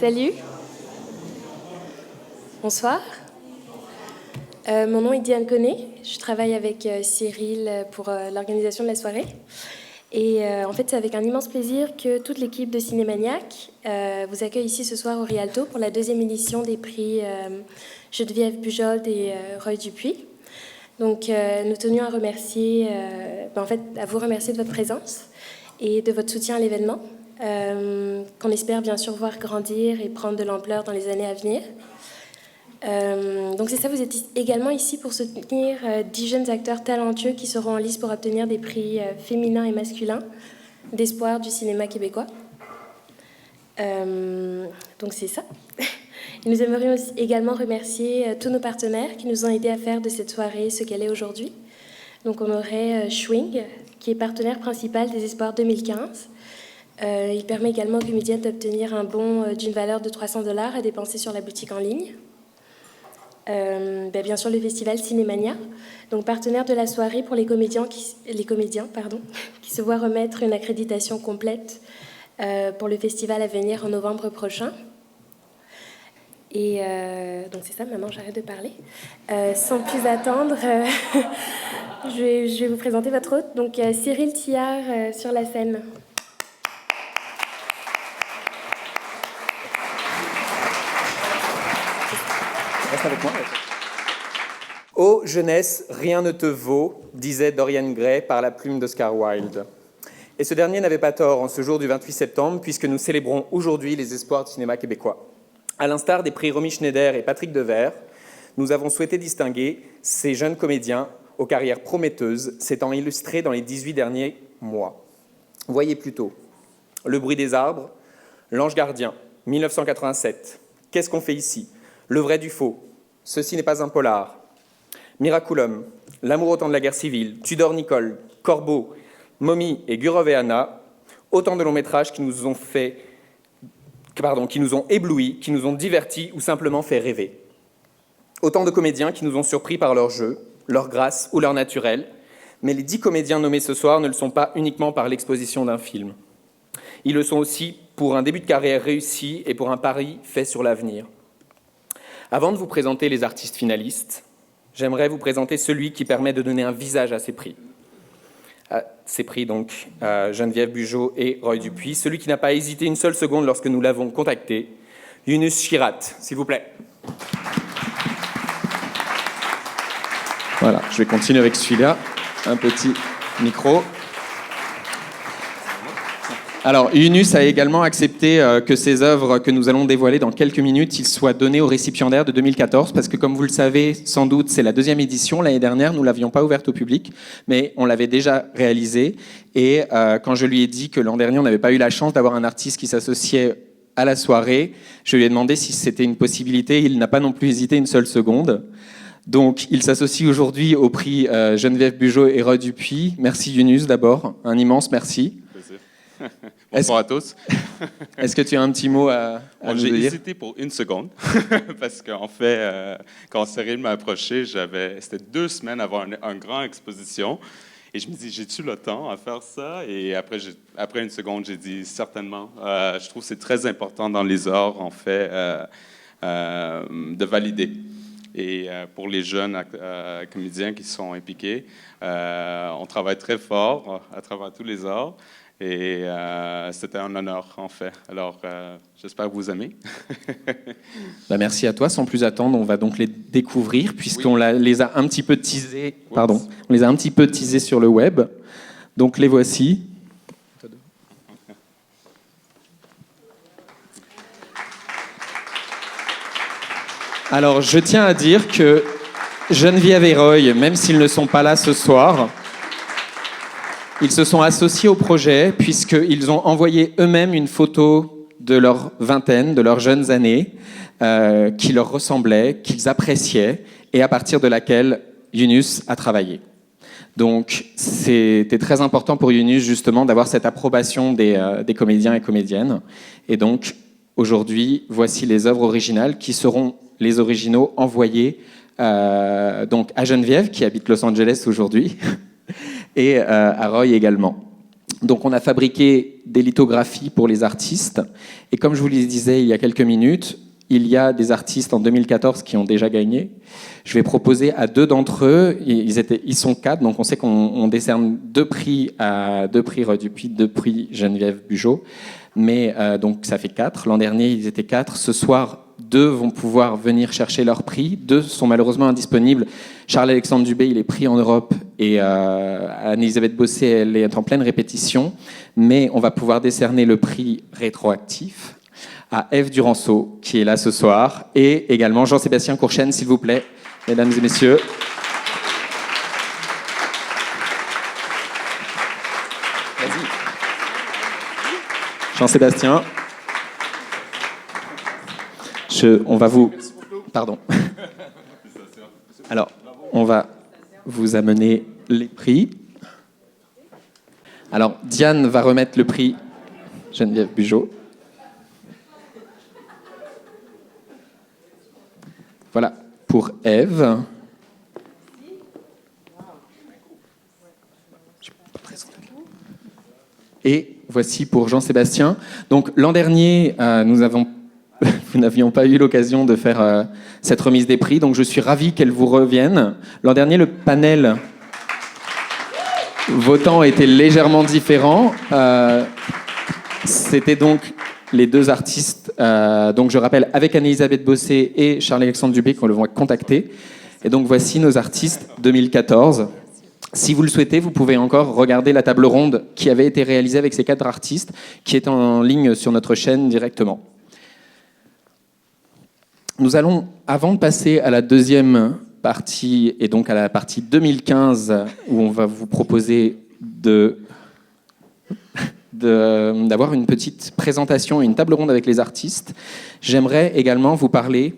Salut. Bonsoir. Mon nom est Diane Connet. Je travaille avec Cyril pour l'organisation de la soirée. Et en fait, c'est avec un immense plaisir que toute l'équipe de Cinémaniac vous accueille ici ce soir au Rialto pour la deuxième édition des prix Geneviève Bujold et Roy Dupuis. Donc, nous tenions à remercier, à vous remercier de votre présence et de votre soutien à l'événement, qu'on espère bien sûr voir grandir et prendre de l'ampleur dans les années à venir. Donc c'est ça, vous êtes également ici pour soutenir 10 jeunes acteurs talentueux qui seront en lice pour obtenir des prix féminins et masculins d'espoir du cinéma québécois. Donc c'est ça. Et nous aimerions également remercier tous nos partenaires qui nous ont aidés à faire de cette soirée ce qu'elle est aujourd'hui. Donc on aurait Schwing, qui est partenaire principal des Espoirs 2015. Il permet également aux comédiens d'obtenir un bon d'une valeur de 300 $ à dépenser sur la boutique en ligne. Bien sûr, le festival Cinémania, donc partenaire de la soirée pour les comédiens qui se voient remettre une accréditation complète pour le festival à venir en novembre prochain. Et donc c'est ça, maintenant j'arrête de parler. Sans plus attendre, je vais vous présenter votre hôte, donc Cyril Thiard sur la scène. Reste avec moi. Ô jeunesse, rien ne te vaut, disait Dorian Gray par la plume d'Oscar Wilde. Et ce dernier n'avait pas tort en ce jour du 28 septembre, puisque nous célébrons aujourd'hui les espoirs du cinéma québécois. À l'instar des prix Romy Schneider et Patrick Devers, nous avons souhaité distinguer ces jeunes comédiens aux carrières prometteuses, s'étant illustrés dans les 18 derniers mois. Voyez plutôt Le bruit des arbres, L'ange gardien, 1987. Qu'est-ce qu'on fait ici? Le vrai du faux, Ceci n'est pas un polar, Miraculum, L'amour au temps de la guerre civile, Tudor Nicole, Corbeau, Mommy et Gurov et Anna, autant de longs métrages qui nous ont éblouis, qui nous ont divertis ou simplement fait rêver. Autant de comédiens qui nous ont surpris par leur jeu, leur grâce ou leur naturel, mais les 10 comédiens nommés ce soir ne le sont pas uniquement par l'exposition d'un film. Ils le sont aussi pour un début de carrière réussi et pour un pari fait sur l'avenir. Avant de vous présenter les artistes finalistes, j'aimerais vous présenter celui qui permet de donner un visage à ces prix. Donc, Geneviève Bujold et Roy Dupuis. Celui qui n'a pas hésité une seule seconde lorsque nous l'avons contacté, Yunus Chirat, s'il vous plaît. Voilà, je vais continuer avec celui-là. Un petit micro. Alors, Yunus a également accepté que ces œuvres que nous allons dévoiler dans quelques minutes, ils soient donnés aux récipiendaires de 2014, parce que comme vous le savez, sans doute, c'est la deuxième édition. L'année dernière, nous ne l'avions pas ouverte au public, mais on l'avait déjà réalisée. Et quand je lui ai dit que l'an dernier, on n'avait pas eu la chance d'avoir un artiste qui s'associait à la soirée, je lui ai demandé si c'était une possibilité. Il n'a pas non plus hésité une seule seconde. Donc, il s'associe aujourd'hui au prix Geneviève Bujold et Roy Dupuis. Merci Yunus d'abord, un immense merci. Bonsoir à tous. Est-ce que tu as un petit mot à nous dire? J'ai hésité pour une seconde, parce qu'en fait, quand Cyril m'a approché, c'était 2 semaines avant une grande exposition, et je me dis, j'ai-tu le temps à faire ça? Et après une seconde, j'ai dit, certainement. Je trouve que c'est très important dans les arts, en fait, de valider. Et pour les jeunes comédiens qui sont impliqués, on travaille très fort à travers tous les arts. Et c'était un honneur, en fait. Alors, j'espère que vous aimez. Merci à toi. Sans plus attendre, on va donc les découvrir, puisqu'on les a un petit peu teasés. Pardon, on les a un petit peu teasés sur le web. Donc, les voici. Alors, je tiens à dire que Geneviève et Roy, même s'ils ne sont pas là ce soir, ils se sont associés au projet puisqu'ils ont envoyé eux-mêmes une photo de leur vingtaine, de leurs jeunes années, qui leur ressemblait, qu'ils appréciaient, et à partir de laquelle Yunus a travaillé. Donc, c'était très important pour Yunus, justement, d'avoir cette approbation des comédiens et comédiennes. Et donc, aujourd'hui, voici les œuvres originales qui seront les originaux envoyés donc à Geneviève, qui habite Los Angeles aujourd'hui, et à Roy également. Donc on a fabriqué des lithographies pour les artistes. Et comme je vous le disais il y a quelques minutes, il y a des artistes en 2014 qui ont déjà gagné. Je vais proposer à 2 d'entre eux, ils sont 4, donc on sait qu'on décerne 2 prix Roy Dupuis, 2 prix Geneviève Bugeaud, mais donc ça fait 4. L'an dernier, ils étaient 4. Ce soir, 2 vont pouvoir venir chercher leur prix. 2 sont malheureusement indisponibles. Charles-Alexandre Dubé, il est pris en Europe, et Anne-Elisabeth Bossé, elle est en pleine répétition, mais on va pouvoir décerner le prix rétroactif à Ève Duranceau, qui est là ce soir, et également Jean-Sébastien Courchaine, s'il vous plaît, mesdames et messieurs. Vas-y. Jean-Sébastien. On va vous... Pardon. Alors, on va vous amener les prix. Alors, Diane va remettre le prix Geneviève Bugeaud. Voilà, pour Ève. Et voici pour Jean-Sébastien. Donc l'an dernier, nous n'avions pas eu l'occasion de faire cette remise des prix, donc je suis ravi qu'elle vous revienne. L'an dernier, le panel votant était légèrement différent. C'était donc les 2 artistes, donc je rappelle, avec Anne-Elisabeth Bossé et Charles-Alexandre Dubé qu'on le vont contacter. Et donc voici nos artistes 2014. Si vous le souhaitez, vous pouvez encore regarder la table ronde qui avait été réalisée avec ces 4 artistes, qui est en ligne sur notre chaîne directement. Nous allons, avant de passer à la deuxième partie, et donc à la partie 2015, où on va vous proposer d'avoir une petite présentation et une table ronde avec les artistes, j'aimerais également vous parler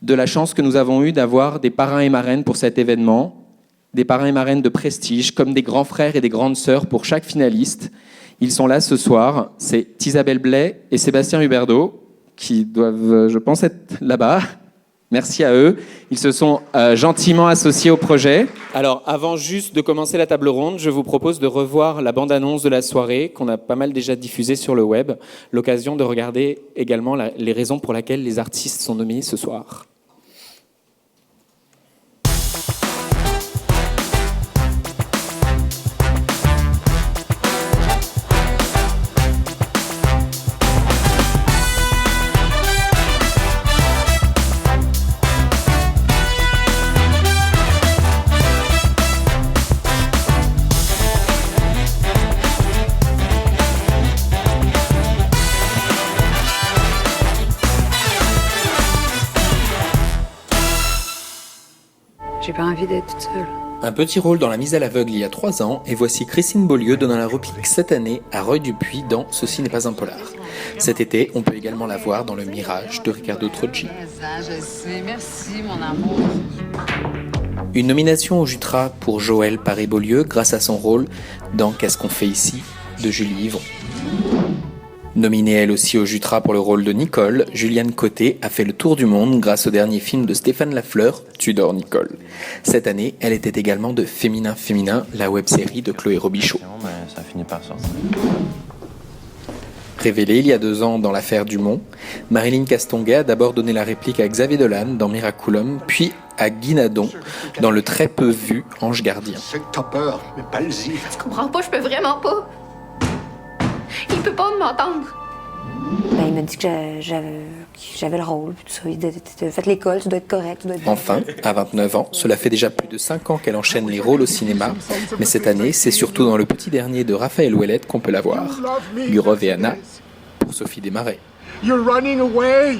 de la chance que nous avons eue d'avoir des parrains et marraines pour cet événement, des parrains et marraines de prestige, comme des grands frères et des grandes sœurs pour chaque finaliste. Ils sont là ce soir, c'est Isabelle Blais et Sébastien Huberdeau, qui doivent, je pense, être là-bas. Merci à eux. Ils se sont gentiment associés au projet. Alors, avant juste de commencer la table ronde, je vous propose de revoir la bande-annonce de la soirée qu'on a pas mal déjà diffusée sur le web. L'occasion de regarder également les raisons pour lesquelles les artistes sont nominés ce soir. J'ai pas envie d'être toute seule. Un petit rôle dans La Mise à l'aveugle il y a 3 ans, et voici Christine Beaulieu donnant la réplique cette année à Roy Dupuis dans Ceci n'est pas un polar. Cet été, on peut également la voir dans Le Mirage de Riccardo Troggi. Je sais, merci mon amour. Une nomination au Jutra pour Joël Paré-Beaulieu grâce à son rôle dans Qu'est-ce qu'on fait ici de Julie Yvon. Nominée elle aussi au Jutra pour le rôle de Nicole, Juliane Côté a fait le tour du monde grâce au dernier film de Stéphane Lafleur, Tudor Nicole. Cette année, elle était également de Féminin Féminin, la web-série de Chloé Robichaud. Ça finit par sortir. Révélée il y a 2 ans dans l'affaire Dumont, Marilyn Castonguay a d'abord donné la réplique à Xavier Dolan dans Miraculum, puis à Guy Nadon dans le très peu vu Ange Gardien. C'est que t'as peur, mais parle-y. Je comprends pas, je peux vraiment pas. Il peut pas m'entendre. Ben, il m'a dit que j'avais le rôle, tout ça. Il a fait l'école, tu dois être correct, tu dois être... Enfin, à 29 ans, cela fait déjà plus de 5 ans qu'elle enchaîne les rôles au cinéma, mais cette année, c'est surtout dans Le Petit Dernier de Raphaël Ouellette qu'on peut la voir. Gurov et Anna, pour Sophie Desmarais. You're running away!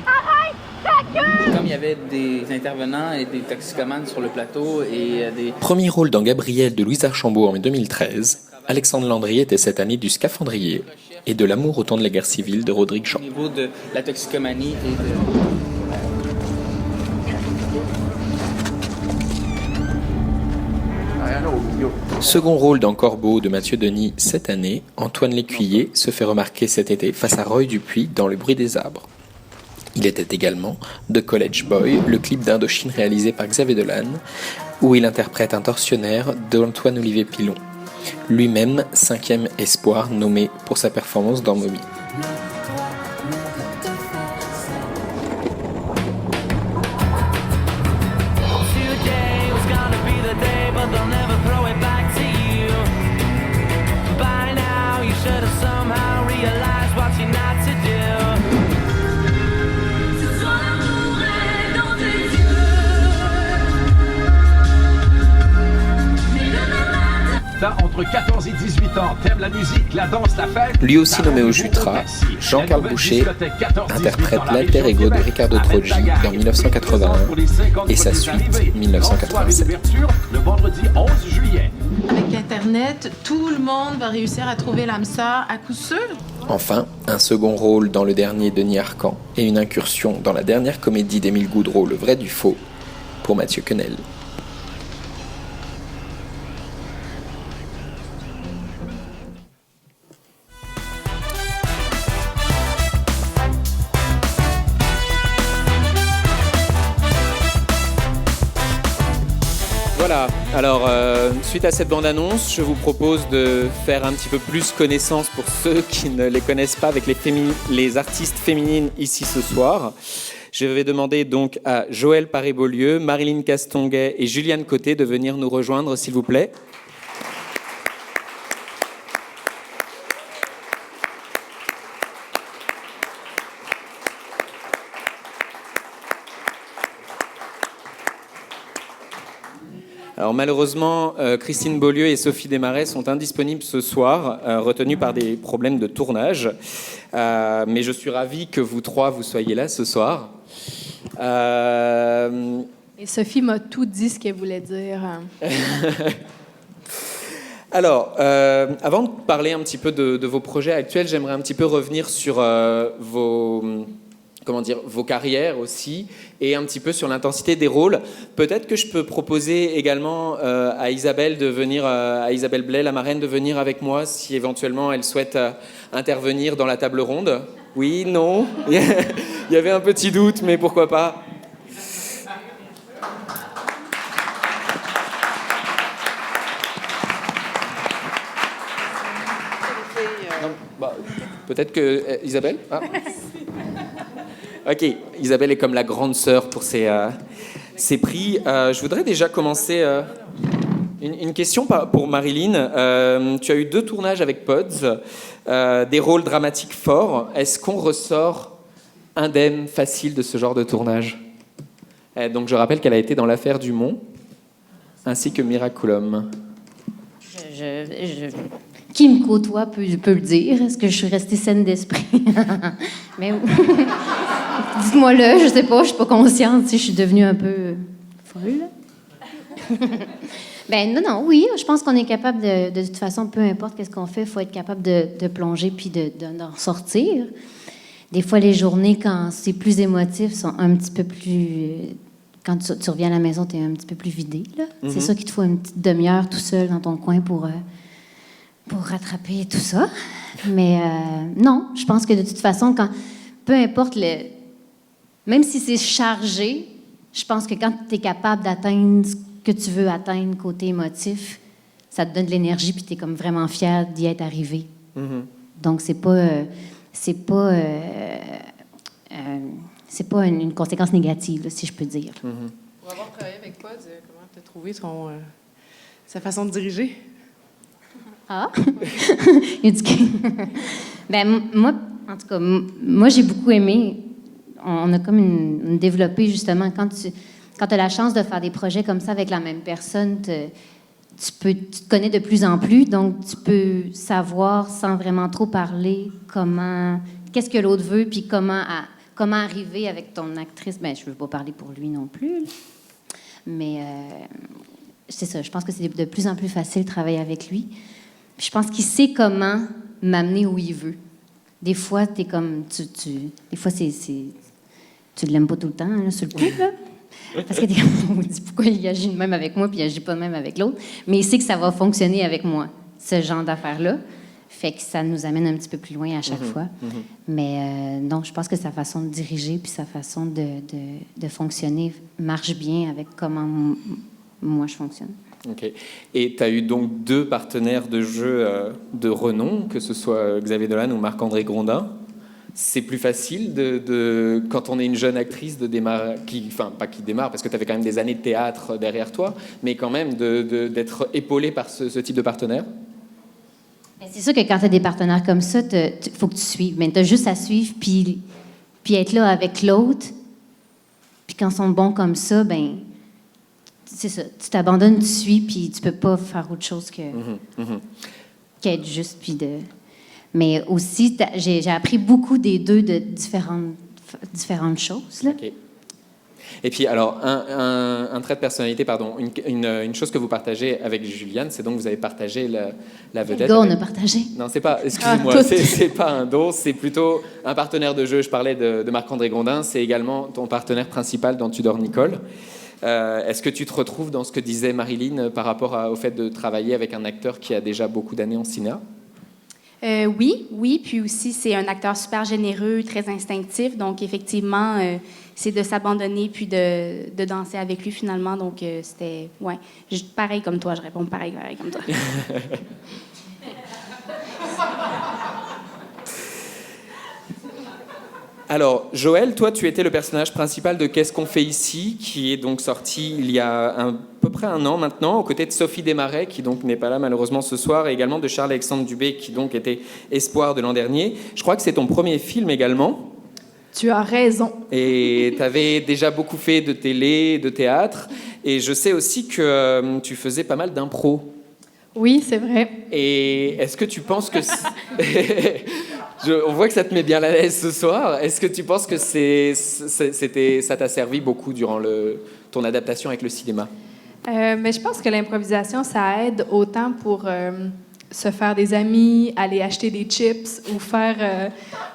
Comme il y avait des intervenants et des toxicomanes sur le plateau et des... Premier rôle dans Gabriel de Louise Archambault en 2013, Alexandre Landry était cette année du Scaphandrier et de L'amour au temps de la guerre civile de Rodrigue Champ. Au niveau de la toxicomanie et de... Second rôle dans Corbeau de Mathieu Denis cette année, Antoine Lécuyer se fait remarquer cet été face à Roy Dupuis dans Le bruit des arbres. Il était également de College Boy, le clip d'Indochine réalisé par Xavier Dolan, où il interprète un tortionnaire d'Antoine Olivier Pilon. lui-même 5e espoir nommé pour sa performance dans Moby. T'as entre 14 et 18 ans, t'aimes la musique, la danse, la fête. Lui aussi nommé au Jutra, Jean-Carl Boucher interprète l'alter ego de Riccardo Troggi dans 1981 et sa suite 1987. Le vendredi 11 juillet. Avec Internet, tout le monde va réussir à trouver l'âme sœur à coup sûr. Enfin, un second rôle dans le dernier Denis Arcand et une incursion dans la dernière comédie d'Émile Goudreau, Le vrai du faux, pour Mathieu Quenel. Voilà, alors suite à cette bande-annonce, je vous propose de faire un petit peu plus connaissance pour ceux qui ne les connaissent pas avec les artistes féminines ici ce soir. Je vais demander donc à Joëlle Paré-Beaulieu, Marilyn Castonguay et Juliane Côté de venir nous rejoindre, s'il vous plaît. Alors malheureusement, Christine Beaulieu et Sophie Desmarais sont indisponibles ce soir, retenues par des problèmes de tournage. Mais je suis ravi que vous trois, vous soyez là ce soir. Et Sophie m'a tout dit ce qu'elle voulait dire. Alors, avant de parler un petit peu de vos projets actuels, j'aimerais un petit peu revenir sur vos carrières aussi, et un petit peu sur l'intensité des rôles. Peut-être que je peux proposer également à Isabelle de venir, à Isabelle Blais, la marraine, de venir avec moi si éventuellement elle souhaite intervenir dans la table ronde. Oui, non. Il y avait un petit doute, mais pourquoi pas. Non, bah, peut-être que Isabelle. Ah. Ok, Isabelle est comme la grande sœur pour ses prix. Je voudrais déjà commencer une question pour Marilyn. Tu as eu 2 tournages avec Pods, des rôles dramatiques forts. Est-ce qu'on ressort indemne, facile de ce genre de tournage? Donc je rappelle qu'elle a été dans L'Affaire du Mont, ainsi que Miraculum. Qui me côtoie peut le dire. Est-ce que je suis restée saine d'esprit? Mais dites-moi-le, je sais pas, je suis pas consciente si je suis devenue un peu folle. Ben non, oui, je pense qu'on est capable de toute façon, peu importe qu'est-ce qu'on fait, il faut être capable de plonger puis d'en sortir. Des fois, les journées, quand c'est plus émotif, sont un petit peu plus... Quand tu reviens à la maison, tu es un petit peu plus vidé, là. Mm-hmm. C'est sûr qu'il te faut une petite demi-heure tout seul dans ton coin pour rattraper tout ça. Mais non, je pense que de toute façon, peu importe même si c'est chargé, je pense que quand tu es capable d'atteindre ce que tu veux atteindre côté émotif, ça te donne de l'énergie puis tu es comme vraiment fier d'y être arrivé. Mm-hmm. Donc, c'est pas une conséquence négative, là, si je peux dire. Mm-hmm. Pour avoir travaillé avec Pod, comment tu as trouvé sa façon de diriger? Ah! Ben, moi, en tout cas, moi, j'ai beaucoup aimé. On a comme développé, justement, quand tu as la chance de faire des projets comme ça avec la même personne, tu te connais de plus en plus, donc tu peux savoir, sans vraiment trop parler, qu'est-ce que l'autre veut, puis comment arriver avec ton actrice. Ben, je ne veux pas parler pour lui non plus, mais c'est ça, je pense que c'est de plus en plus facile de travailler avec lui. Je pense qu'il sait comment m'amener où il veut. Des fois, t'es comme... des fois, tu ne l'aimes pas tout le temps, là, sur le coup, là. Parce que t'es comme... On dit pourquoi il agit de même avec moi puis il agit pas de même avec l'autre. Mais il sait que ça va fonctionner avec moi, ce genre d'affaires-là. Fait que ça nous amène un petit peu plus loin à chaque fois. Mm-hmm. Mais non, je pense que sa façon de diriger puis sa façon de fonctionner marche bien avec comment moi je fonctionne. Ok. Et tu as eu donc 2 partenaires de jeu de renom, que ce soit Xavier Dolan ou Marc-André Grondin. C'est plus facile quand on est une jeune actrice de démarrer, pas qui démarre, parce que tu avais quand même des années de théâtre derrière toi, mais quand même d'être épaulée par ce type de partenaire? C'est sûr que quand tu as des partenaires comme ça, il faut que tu suives. Mais tu as juste à suivre puis être là avec l'autre. Puis quand ils sont bons comme ça, ben c'est ça. Tu t'abandonnes, tu suis, puis tu peux pas faire autre chose qu'être juste. Mais aussi, j'ai appris beaucoup des deux de différentes choses. Là. Okay. Et puis, alors, un trait de personnalité, pardon, une chose que vous partagez avec Juliane, c'est donc que vous avez partagé la vedette. Quel dos on a partagé? Non, c'est pas, excusez-moi, c'est pas un dos, c'est plutôt un partenaire de jeu. Je parlais de Marc-André Grondin, c'est également ton partenaire principal dans Tudor Nicole. Est-ce que tu te retrouves dans ce que disait Marilyn par rapport au fait de travailler avec un acteur qui a déjà beaucoup d'années en cinéma? Oui. Puis aussi, c'est un acteur super généreux, très instinctif. Donc, effectivement, c'est de s'abandonner puis de danser avec lui, finalement. Donc, c'était... Ouais. Pareil comme toi, je réponds pareil comme toi. Alors, Joël, toi, tu étais le personnage principal de Qu'est-ce qu'on fait ici, qui est donc sorti il y a à peu près 1 an maintenant, aux côtés de Sophie Desmarais, qui donc n'est pas là malheureusement ce soir, et également de Charles-Alexandre Dubé, qui donc était espoir de l'an dernier. Je crois que c'est ton premier film également. Tu as raison. Et tu avais déjà beaucoup fait de télé, de théâtre, et je sais aussi que tu faisais pas mal d'impro. Oui, c'est vrai. Et est-ce que tu penses que... on voit que ça te met bien à l'aise ce soir. Est-ce que tu penses que ça t'a servi beaucoup durant ton adaptation avec le cinéma? Mais je pense que l'improvisation, ça aide autant pour se faire des amis, aller acheter des chips ou faire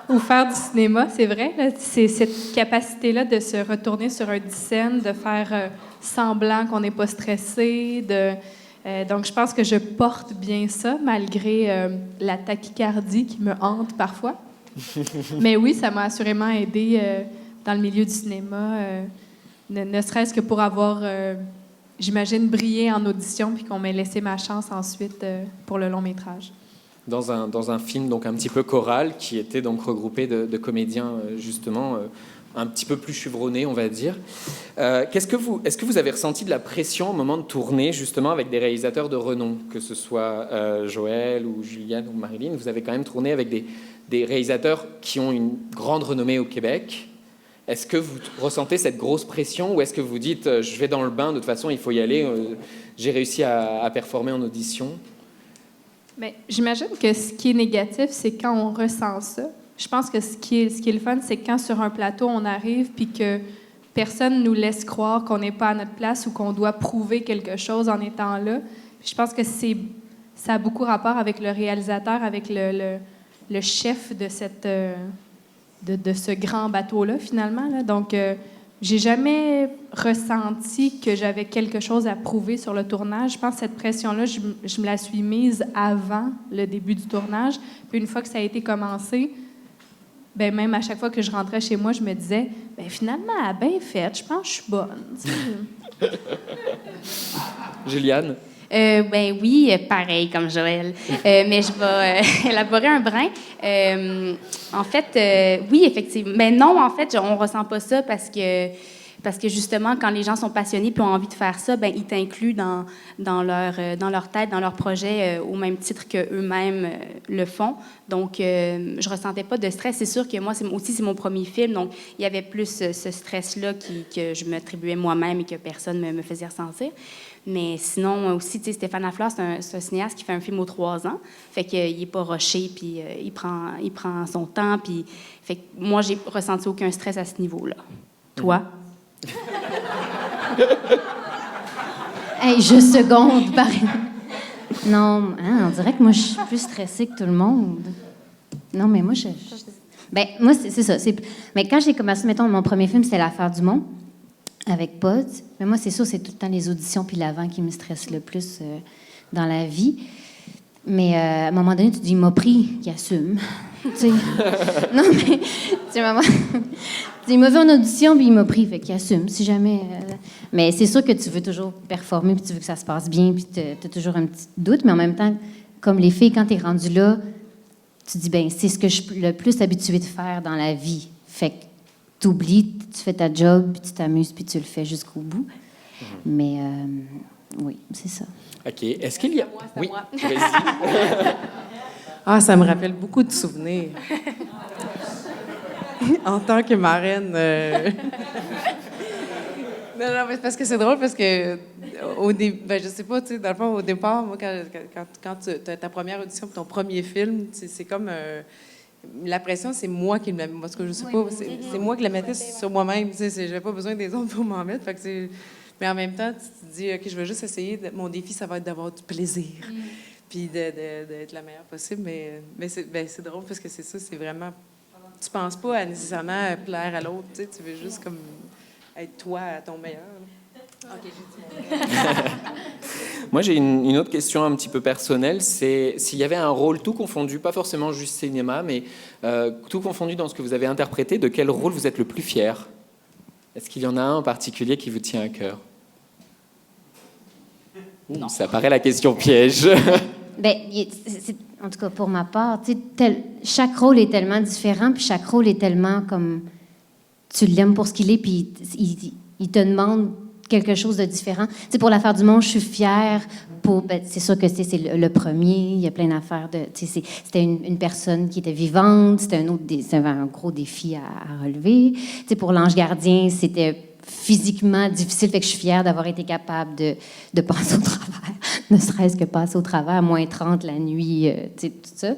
du cinéma, c'est vrai. Là, c'est cette capacité-là de se retourner sur un scène, de faire semblant qu'on n'est pas stressé, donc, je pense que je porte bien ça, malgré la tachycardie qui me hante parfois. Mais oui, ça m'a assurément aidé dans le milieu du cinéma, ne serait-ce que pour avoir, j'imagine, brillé en audition, puis qu'on m'ait laissé ma chance ensuite pour le long métrage. Dans un film donc un petit peu choral, qui était donc regroupé de comédiens, justement... un petit peu plus chevronné, on va dire. Est-ce que vous avez ressenti de la pression au moment de tourner, justement, avec des réalisateurs de renom, que ce soit Joël ou Juliane ou Marilyn? Vous avez quand même tourné avec des réalisateurs qui ont une grande renommée au Québec. Est-ce que vous ressentez cette grosse pression ou est-ce que vous dites « je vais dans le bain, de toute façon, il faut y aller, j'ai réussi à performer en audition ». Mais j'imagine que ce qui est négatif, c'est quand on ressent ça. Je pense que ce qui est le fun, c'est quand sur un plateau, on arrive puis que personne nous laisse croire qu'on n'est pas à notre place ou qu'on doit prouver quelque chose en étant là. Je pense que ça a beaucoup rapport avec le réalisateur, avec le chef de ce grand bateau-là, finalement. Là. Donc, j'ai jamais ressenti que j'avais quelque chose à prouver sur le tournage. Je pense que cette pression-là, je me la suis mise avant le début du tournage. Puis une fois que ça a été commencé, ben même à chaque fois que je rentrais chez moi, je me disais, ben finalement, elle a bien fait, je pense que je suis bonne. Juliane? Ben oui, pareil comme Joël. Mais je vais élaborer un brin. En fait, oui, effectivement. Mais non, en fait, on ressent pas ça parce que justement, quand les gens sont passionnés et ont envie de faire ça, ben ils t'incluent dans leur tête, dans leur projet, au même titre qu'eux-mêmes le font. Donc, je ressentais pas de stress. C'est sûr que moi, c'est mon premier film, donc il y avait plus ce stress-là que je m'attribuais moi-même et que personne me faisait ressentir. Mais sinon, aussi, tu sais, Stéphane Lafleur, c'est un cinéaste qui fait un film aux 3 ans. Fait qu'il n'est pas rushé, puis il prend son temps. Puis, fait que moi, j'ai ressenti aucun stress à ce niveau-là. Toi? Hey, je seconde, pareil. Non, hein, on dirait que moi, je suis plus stressée que tout le monde. Non, mais moi, ben, moi, c'est ça. Mais quand j'ai commencé, mettons, mon premier film, c'était L'Affaire du Monde, avec Pods. Mais moi, c'est sûr, c'est tout le temps les auditions puis l'avant qui me stressent le plus dans la vie. Mais à un moment donné, tu dis, il m'a pris, qui assume. Tu sais. Non, mais il m'a vu en audition, puis il m'a pris, fait qu'il assume, si jamais... Mais c'est sûr que tu veux toujours performer, puis tu veux que ça se passe bien, puis tu as toujours un petit doute, mais en même temps, comme les filles, quand tu es rendu là, tu dis, ben c'est ce que je suis le plus habituée de faire dans la vie. Fait que tu oublies, tu fais ta job, puis tu t'amuses, puis tu le fais jusqu'au bout. Mais oui, c'est ça. OK. Est-ce qu'il y a... Oui, vas-y. Ah, ça me rappelle beaucoup de souvenirs. En tant que marraine. Non, mais parce que c'est drôle, parce que je sais pas, tu sais, dans le fond, au départ, moi, quand tu as ta première audition pour ton premier film, c'est comme... la pression, c'est moi qui la... Parce que je sais pas, c'est moi qui la mettais sur moi-même, tu sais, j'avais pas besoin des autres pour m'en mettre, fait que mais en même temps, tu te dis, OK, je veux juste essayer, mon défi, ça va être d'avoir du plaisir, puis d'être la meilleure possible, mais c'est drôle, parce que c'est ça, c'est vraiment... Tu penses pas à nécessairement plaire à l'autre, tu sais, tu veux juste comme être toi à ton meilleur. OK, j'ai dit. Moi, j'ai une autre question un petit peu personnelle, c'est s'il y avait un rôle tout confondu, pas forcément juste cinéma, mais tout confondu dans ce que vous avez interprété, de quel rôle vous êtes le plus fier? Est-ce qu'il y en a un en particulier qui vous tient à cœur? Non. Ça paraît la question piège. Ben, en tout cas, pour ma part, chaque rôle est tellement différent, puis chaque rôle est tellement comme... Tu l'aimes pour ce qu'il est, puis il te demande quelque chose de différent. Tu sais, pour l'affaire du monde, je suis fière. C'est sûr que c'est le premier, il y a plein d'affaires. C'était une personne qui était vivante, c'était un gros défi à relever. Tu sais, pour l'ange gardien, c'était physiquement difficile, fait que je suis fière d'avoir été capable de passer au travers, ne serait-ce que passer au travers, moins 30 la nuit, tu sais, tout ça.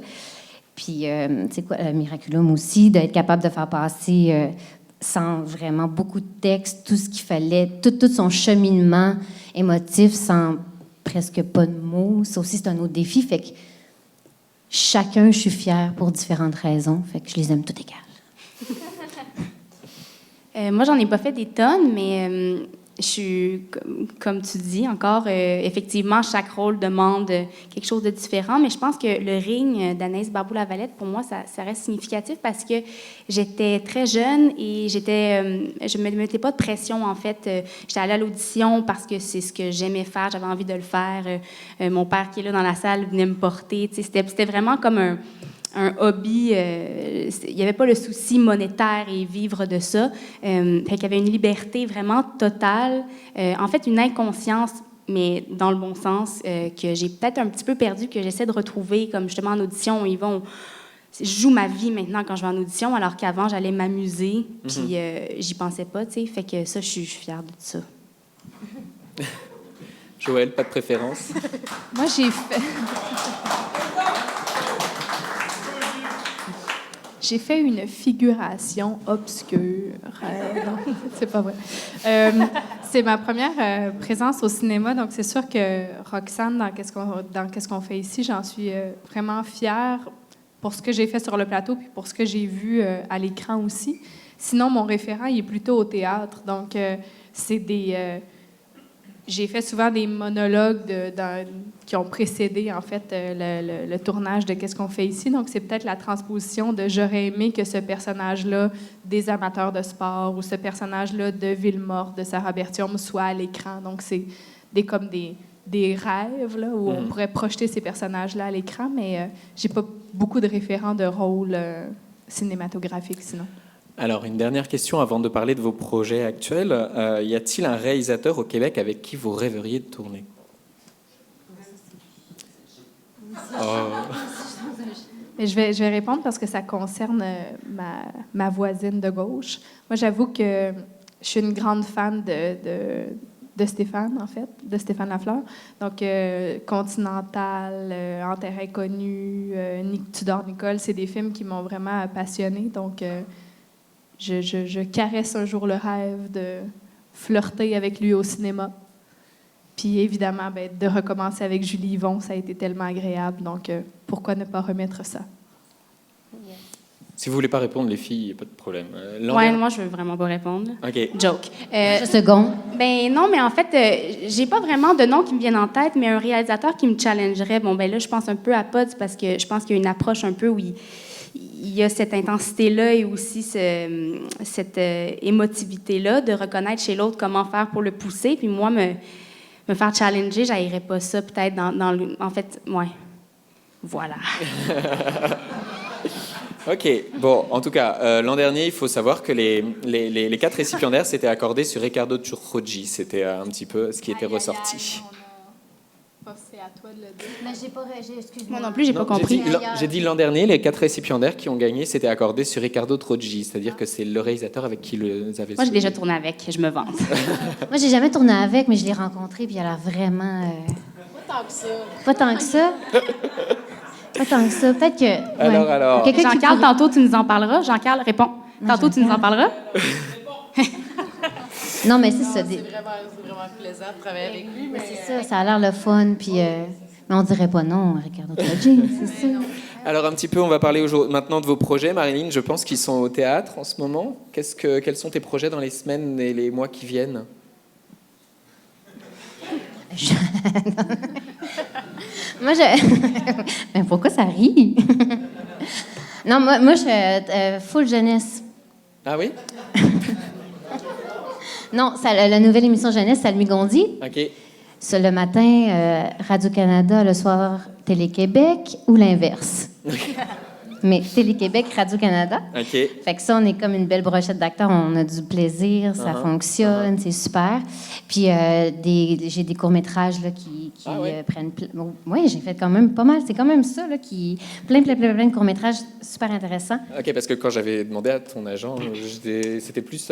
Puis, tu sais quoi, Miraculum aussi, d'être capable de faire passer... sans vraiment beaucoup de texte, tout ce qu'il fallait, tout son cheminement émotif sans presque pas de mots. Ça aussi, c'est un autre défi. Fait que chacun, je suis fière pour différentes raisons. Fait que je les aime toutes égales. Moi, j'en ai pas fait des tonnes, mais je suis, comme tu dis, encore, effectivement, chaque rôle demande quelque chose de différent, mais je pense que le Ring d'Anaïs Barbeau-Lavalette, pour moi, ça reste significatif parce que j'étais très jeune et je me mettais pas de pression, en fait. J'étais allée à l'audition parce que c'est ce que j'aimais faire, j'avais envie de le faire. Mon père, qui est là dans la salle, venait me porter. C'était vraiment comme un hobby. Il n'y avait pas le souci monétaire et vivre de ça. Fait qu'il y avait une liberté vraiment totale. En fait, une inconscience, mais dans le bon sens, que j'ai peut-être un petit peu perdu, que j'essaie de retrouver, comme justement en audition, je joue ma vie maintenant quand je vais en audition, alors qu'avant, j'allais m'amuser, puis j'y pensais pas, tu sais. Fait que ça, je suis fière de ça. Joël, pas de préférence? Moi, j'ai fait une figuration obscure. Non, c'est pas vrai. C'est ma première présence au cinéma, donc c'est sûr que Roxane, dans Qu'est-ce qu'on fait ici, j'en suis vraiment fière pour ce que j'ai fait sur le plateau puis pour ce que j'ai vu à l'écran aussi. Sinon, mon référent, il est plutôt au théâtre, donc c'est j'ai fait souvent des monologues qui ont précédé, en fait, le tournage de Qu'est-ce qu'on fait ici. Donc, c'est peut-être la transposition de « J'aurais aimé que ce personnage-là des amateurs de sport ou ce personnage-là de Ville-Morte, de Sarah Bertium, soit à l'écran. » Donc, c'est comme des rêves là, où on pourrait projeter ces personnages-là à l'écran, mais j'ai pas beaucoup de référents de rôle cinématographique, sinon. Alors, une dernière question avant de parler de vos projets actuels. Y a-t-il un réalisateur au Québec avec qui vous rêveriez de tourner? Mais je vais répondre parce que ça concerne ma voisine de gauche. Moi, j'avoue que je suis une grande fan de Stéphane, en fait, de Stéphane Lafleur. Donc, Continental, En terre inconnue, Tudor Nicole, c'est des films qui m'ont vraiment passionnée. Donc, je caresse un jour le rêve de flirter avec lui au cinéma. Puis évidemment, de recommencer avec Julie Yvon, ça a été tellement agréable. Donc, pourquoi ne pas remettre ça? Si vous voulez pas répondre, les filles, pas de problème. Ouais, moi, je veux vraiment pas répondre. OK. Joke. Second. Ben non, mais en fait, j'ai pas vraiment de nom qui me viennent en tête, mais un réalisateur qui me challengerait. Bon, ben là, je pense un peu à Pods parce que je pense qu'il y a une approche un peu où il y a cette intensité-là et aussi cette émotivité-là de reconnaître chez l'autre comment faire pour le pousser. Puis moi, me faire challenger, j'haïrais pas ça peut-être dans le... En fait, ouais. Voilà. OK. Bon, en tout cas, l'an dernier, il faut savoir que les 4 récipiendaires s'étaient accordés sur Riccardo Ciurrogi. C'était un petit peu ce qui était ressorti. C'est à toi de le dire. Mais j'ai pas... Excuse-moi. Moi non plus, j'ai pas compris. J'ai dit l'an dernier, les 4 récipiendaires qui ont gagné s'étaient accordés sur Riccardo Troggi, c'est-à-dire que c'est le réalisateur avec qui vous avez... Moi, j'ai déjà tourné avec, je me vante. Moi, j'ai jamais tourné avec, mais je l'ai rencontré, puis il a l'air vraiment... Pas tant que ça. Pas tant que ça? Pas tant que ça. Peut-être que... ouais. Alors... Jean-Carl, tantôt, tu nous en parleras. Jean-Carl, réponds. Tantôt, tu nous en parleras. Non, mais c'est ça. C'est vraiment plaisant de travailler avec lui. Mais c'est ça, ça a l'air le fun, puis... mais on dirait pas non, Riccardo Troggi, c'est ça. Alors, un petit peu, on va parler maintenant de vos projets. Marilyn, je pense qu'ils sont au théâtre en ce moment. Quels sont tes projets dans les semaines et les mois qui viennent? Moi, mais pourquoi ça rit? Non, moi je full jeunesse. Ah oui? Non, la nouvelle émission jeunesse, c'est Salmi Gondi. OK. C'est le matin, Radio-Canada, le soir, Télé-Québec, ou l'inverse. Mais Télé-Québec, Radio-Canada. OK. Fait que ça, on est comme une belle brochette d'acteurs. On a du plaisir, ça fonctionne, c'est super. Puis j'ai des courts-métrages là, qui prennent... Oui, j'ai fait quand même pas mal. C'est quand même ça, là, plein de courts-métrages super intéressants. OK, parce que quand j'avais demandé à ton agent, c'était plus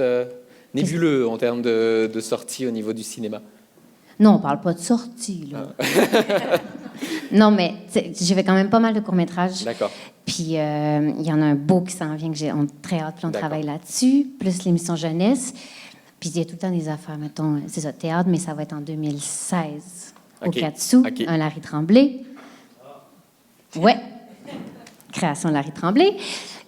nébuleux en termes de sortie au niveau du cinéma. Non, on parle pas de sortie, là. Non, mais j'ai fait quand même pas mal de courts-métrages. D'accord. Puis il y en a un beau qui s'en vient, que j'ai très hâte, puis on travaille là-dessus, plus l'émission jeunesse. Puis il y a tout le temps des affaires, mettons, c'est ça, théâtre, mais ça va être en 2016, au Katsu, un Larry Tremblay. Ouais, création Larry Tremblay.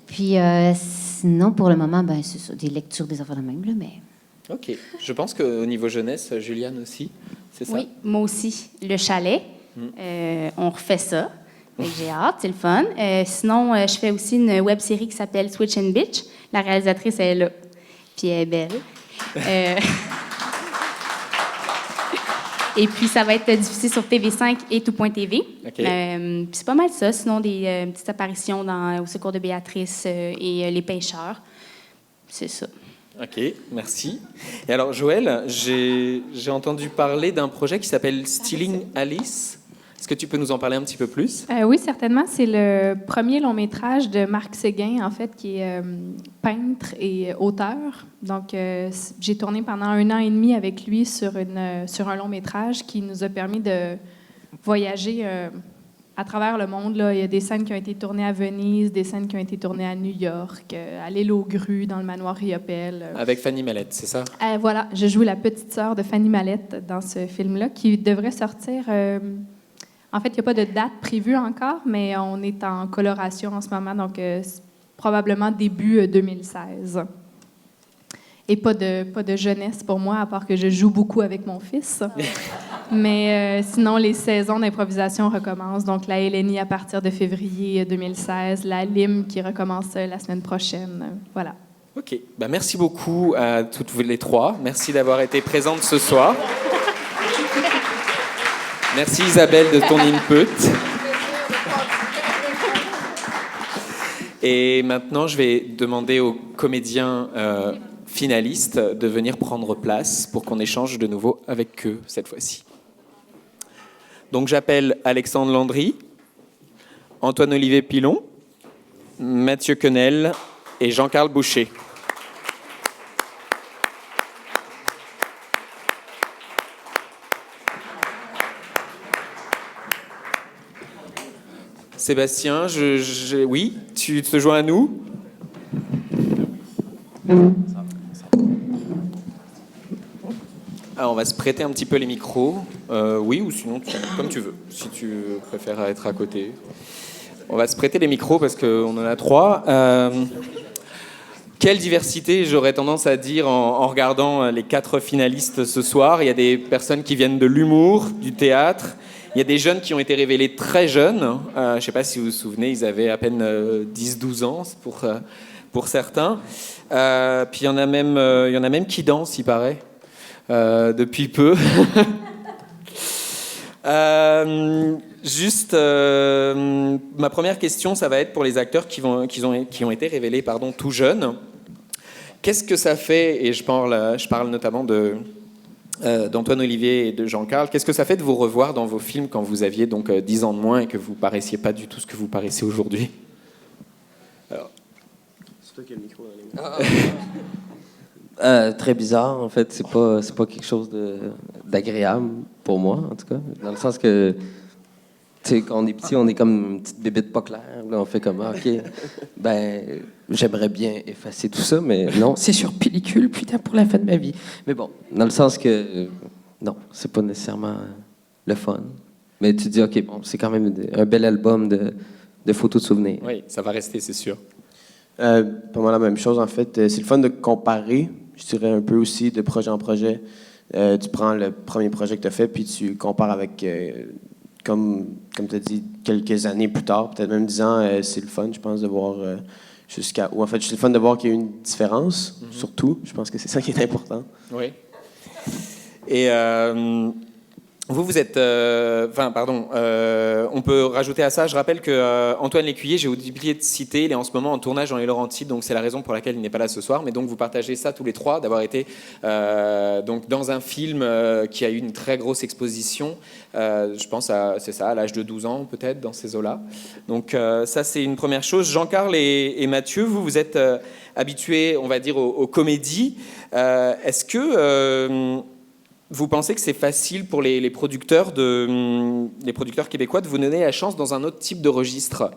Puis sinon, pour le moment, ben, c'est ça, des lectures, des affaires de même, là, mais... OK. Je pense qu'au niveau jeunesse, Juliane aussi, c'est ça? Oui, moi aussi. Le chalet, on refait ça. J'ai hâte, c'est le fun. Sinon, je fais aussi une web-série qui s'appelle Switch and Bitch. La réalisatrice, elle est là. Puis elle est belle. Et puis, ça va être diffusé sur TV5 et Tout.tv. Puis c'est pas mal ça. Sinon, des petites apparitions au Secours de Béatrice et Les Pêcheurs. C'est ça. OK, merci. Et alors, Joël, j'ai entendu parler d'un projet qui s'appelle Stealing Alice. Est-ce que tu peux nous en parler un petit peu plus? Oui, certainement. C'est le premier long-métrage de Marc Séguin, en fait, qui est peintre et auteur. Donc, j'ai tourné pendant 1 an et demi avec lui sur un long-métrage qui nous a permis de voyager à travers le monde. Là. Il y a des scènes qui ont été tournées à Venise, des scènes qui ont été tournées à New York, à l'île aux grues, dans le manoir Riopelle. Avec Fanny Mallette, c'est ça? Voilà, je joue la petite sœur de Fanny Mallette dans ce film-là, qui devrait sortir... en fait, il n'y a pas de date prévue encore, mais on est en coloration en ce moment, donc probablement début 2016. Et pas de jeunesse pour moi, à part que je joue beaucoup avec mon fils. Mais sinon, les saisons d'improvisation recommencent. Donc, la Hélénie à partir de février 2016, la Lime qui recommence la semaine prochaine. Voilà. OK. Ben, merci beaucoup à toutes les 3. Merci d'avoir été présentes ce soir. Merci Isabelle de ton input. Et maintenant, je vais demander aux comédiens finalistes de venir prendre place pour qu'on échange de nouveau avec eux cette fois-ci. Donc j'appelle Alexandre Landry, Antoine-Olivier Pilon, Mathieu Quenel et Jean-Carl Boucher. Sébastien, oui, tu te joins à nous? Alors, on va se prêter un petit peu les micros. Oui, ou sinon, comme tu veux, si tu préfères être à côté. On va se prêter les micros parce qu'on en a 3. Quelle diversité, j'aurais tendance à dire en regardant les 4 finalistes ce soir. Il y a des personnes qui viennent de l'humour, du théâtre. Il y a des jeunes qui ont été révélés très jeunes. Je ne sais pas si vous vous souvenez, ils avaient à peine 10-12 ans pour certains. Puis il y en a même qui dansent, il paraît, depuis peu. Ma première question, ça va être pour les acteurs qui ont été révélés tout jeunes. Qu'est-ce que ça fait, et je parle notamment d'Antoine Olivier et de Jean-Carl, qu'est-ce que ça fait de vous revoir dans vos films quand vous aviez donc 10 ans de moins et que vous paraissiez pas du tout ce que vous paraissez aujourd'hui? Alors... C'est toi qui as le micro dans les mains. Très bizarre, en fait. C'est pas quelque chose d'agréable pour moi, en tout cas. Dans le sens que, tu sais, quand on est petit, on est comme une petite bébête pas claire. Là, on fait comme, OK, ben, j'aimerais bien effacer tout ça, mais non, c'est sur pellicule, putain, pour la fin de ma vie. Mais bon, dans le sens que, non, c'est pas nécessairement le fun. Mais tu te dis, OK, bon, c'est quand même un bel album de photos de souvenirs. Oui, ça va rester, c'est sûr. Pas mal la même chose, en fait. C'est le fun de comparer, je dirais un peu aussi, de projet en projet. Tu prends le premier projet que tu as fait, puis tu compares avec, comme tu as dit, quelques années plus tard, peut-être même 10 ans, c'est le fun, je pense, de voir ou en fait, c'est le fun de voir qu'il y a eu une différence, surtout. Je pense que c'est ça qui est important. Oui. Et vous êtes... on peut rajouter à ça, je rappelle que Antoine Lécuyer, j'ai oublié de citer, il est en ce moment en tournage dans les Laurentides, donc c'est la raison pour laquelle il n'est pas là ce soir, mais donc vous partagez ça tous les 3, d'avoir été donc dans un film qui a eu une très grosse exposition, je pense à l'âge de 12 ans peut-être, dans ces eaux-là. Donc ça c'est une première chose. Jean-Carl et Mathieu, vous êtes habitués, on va dire, aux comédies. Est-ce que... vous pensez que c'est facile pour les producteurs québécois de vous donner la chance dans un autre type de registre?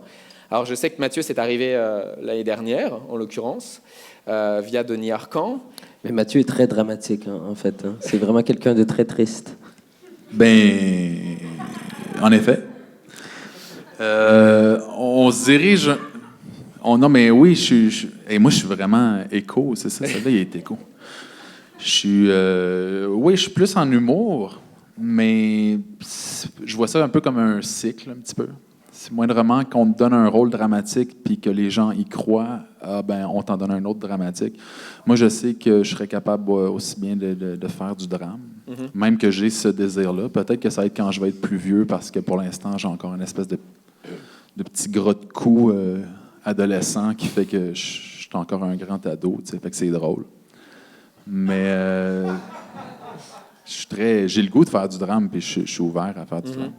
Alors je sais que Mathieu, c'est arrivé l'année dernière, en l'occurrence, via Denis Arcand. Mais Mathieu est très dramatique, hein, en fait. Hein. C'est vraiment quelqu'un de très triste. Ben, en effet. On se dirige... non, mais oui, et moi, je suis vraiment écho, c'est ça, celui-là, il est écho. Je suis plus en humour, mais je vois ça un peu comme un cycle, un petit peu. C'est moindrement qu'on te donne un rôle dramatique puis que les gens y croient, on t'en donne un autre dramatique. Moi, je sais que je serais capable aussi bien de faire du drame, même que j'ai ce désir-là. Peut-être que ça va être quand je vais être plus vieux, parce que pour l'instant, j'ai encore une espèce de petit gras de cou adolescent qui fait que je suis encore un grand ado, fait que c'est drôle. Mais j'ai le goût de faire du drame, puis je suis ouvert à faire du drame.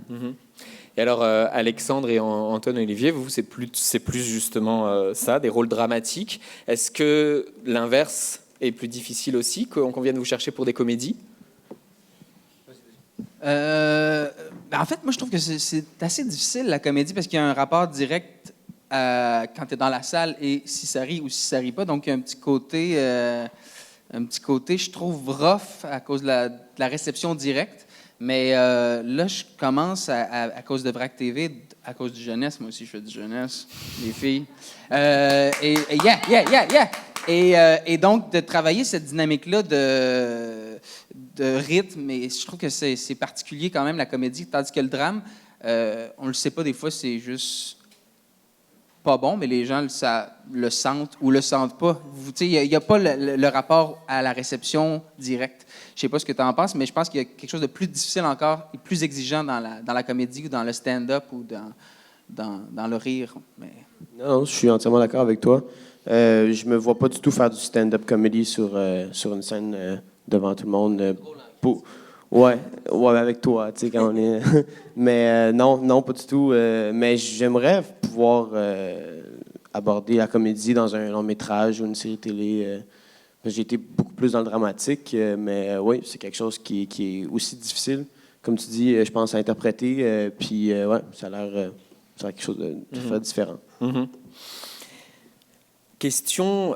Et alors, Alexandre et Antoine Olivier, vous, c'est plus justement ça, des rôles dramatiques. Est-ce que l'inverse est plus difficile aussi, qu'on vienne vous chercher pour des comédies? En fait, moi, je trouve que c'est assez difficile, la comédie, parce qu'il y a un rapport direct quand tu es dans la salle et si ça rit ou si ça rit pas. Donc, il y a un petit côté, je trouve, rough à cause de la réception directe. Mais là, je commence, à cause de VRAC TV, à cause du jeunesse, moi aussi, je fais du jeunesse, les filles. Et donc, de travailler cette dynamique-là de rythme, et je trouve que c'est particulier quand même, la comédie, tandis que le drame, on le sait pas, des fois, c'est juste pas bon, mais les gens le sentent ou le sentent pas. Il n'y a pas le rapport à la réception directe. Je sais pas ce que tu en penses, mais je pense qu'il y a quelque chose de plus difficile encore et plus exigeant dans la comédie ou dans le stand-up ou dans le rire. Mais... Non, je suis entièrement d'accord avec toi. Je me vois pas du tout faire du stand-up comedy sur une scène devant tout le monde. Ouais, avec toi, tu sais, quand on est... Mais non, pas du tout. Mais j'aimerais pouvoir aborder la comédie dans un long métrage ou une série télé. J'ai été beaucoup plus dans le dramatique, mais oui, c'est quelque chose qui est aussi difficile. Comme tu dis, je pense, à interpréter. Puis, ouais, ça a l'air quelque chose de très différent. Question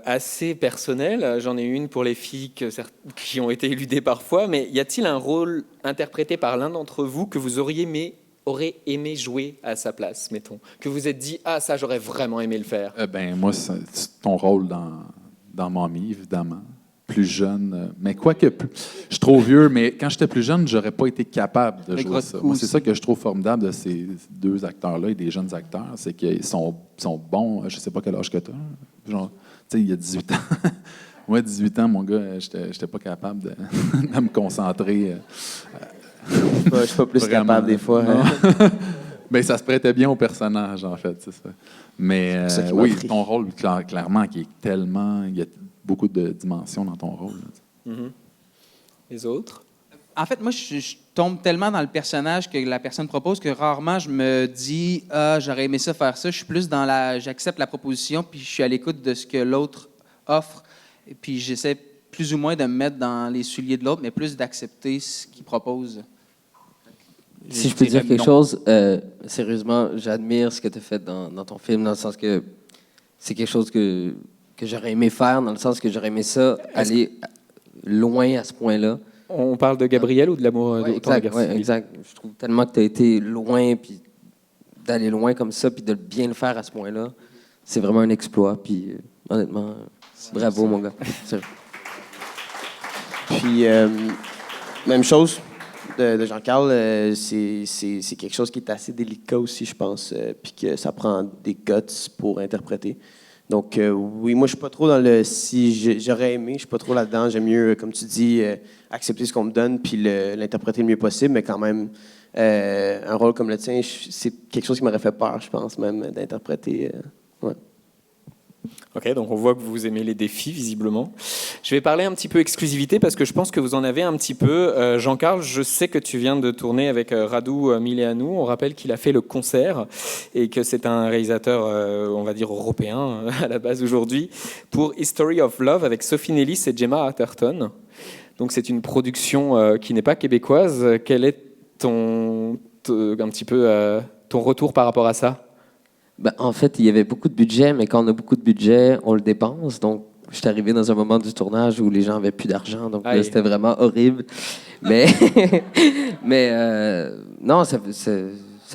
assez personnelle, j'en ai une pour les filles qui ont été éludées parfois, mais y a-t-il un rôle interprété par l'un d'entre vous que vous auriez aimé aurez aimé jouer à sa place, mettons? Que vous êtes dit, ah, ça, j'aurais vraiment aimé le faire. Moi, c'est ton rôle dans Mommy, évidemment. Plus jeune. Mais quoique, je suis trop vieux, mais quand j'étais plus jeune, j'aurais pas été capable de jouer ça. Moi, c'est ça que je trouve formidable de ces deux acteurs-là et des jeunes acteurs, c'est qu'ils sont bons. Je sais pas quel âge que tu as. Genre, tu sais, il y a 18 ans. Moi, 18 ans, mon gars, j'étais pas capable de me concentrer. Je suis pas plus capable des fois. Mais ça se prêtait bien au personnage, en fait, c'est ça. Mais oui, ton rôle, clairement, qui est tellement... Il y a beaucoup de dimensions dans ton rôle. Les autres? En fait, moi, je tombe tellement dans le personnage que la personne propose que rarement je me dis « Ah, j'aurais aimé ça, faire ça ». Je suis plus dans j'accepte la proposition, puis je suis à l'écoute de ce que l'autre offre. Et puis j'essaie plus ou moins de me mettre dans les souliers de l'autre, mais plus d'accepter ce qu'il propose. Si je peux dire quelque chose, sérieusement, j'admire ce que tu as fait dans ton film, dans le sens que c'est quelque chose que j'aurais aimé faire, dans le sens que j'aurais aimé ça, aller loin à ce point-là. On parle de Gabriel ou de l'amour d'autant exact, exact. Je trouve tellement que tu as été loin, puis d'aller loin comme ça, puis de bien le faire à ce point-là, c'est vraiment un exploit. Puis honnêtement, bravo, mon gars. Puis, même chose de Jean-Carl, c'est quelque chose qui est assez délicat aussi, je pense, puis que ça prend des guts pour interpréter. Donc, oui, moi, je suis pas trop dans le si j'aurais aimé, je suis pas trop là-dedans. J'aime mieux, comme tu dis, accepter ce qu'on me donne puis l'interpréter le mieux possible, mais quand même, un rôle comme le tien, c'est quelque chose qui m'aurait fait peur, je pense, même, d'interpréter. Ouais. OK, donc on voit que vous aimez les défis, visiblement. Je vais parler un petit peu exclusivité parce que je pense que vous en avez un petit peu. Jean-Carl, je sais que tu viens de tourner avec Radu Mileanu. On rappelle qu'il a fait le concert et que c'est un réalisateur, on va dire, européen à la base aujourd'hui, pour History of Love avec Sophie Nellis et Gemma Arterton. Donc c'est une production qui n'est pas québécoise. Quel est un petit peu ton retour par rapport à ça? En fait, il y avait beaucoup de budget, mais quand on a beaucoup de budget, on le dépense. Donc, je suis arrivé dans un moment du tournage où les gens n'avaient plus d'argent. Donc, là, c'était vraiment horrible. Mais, non, ça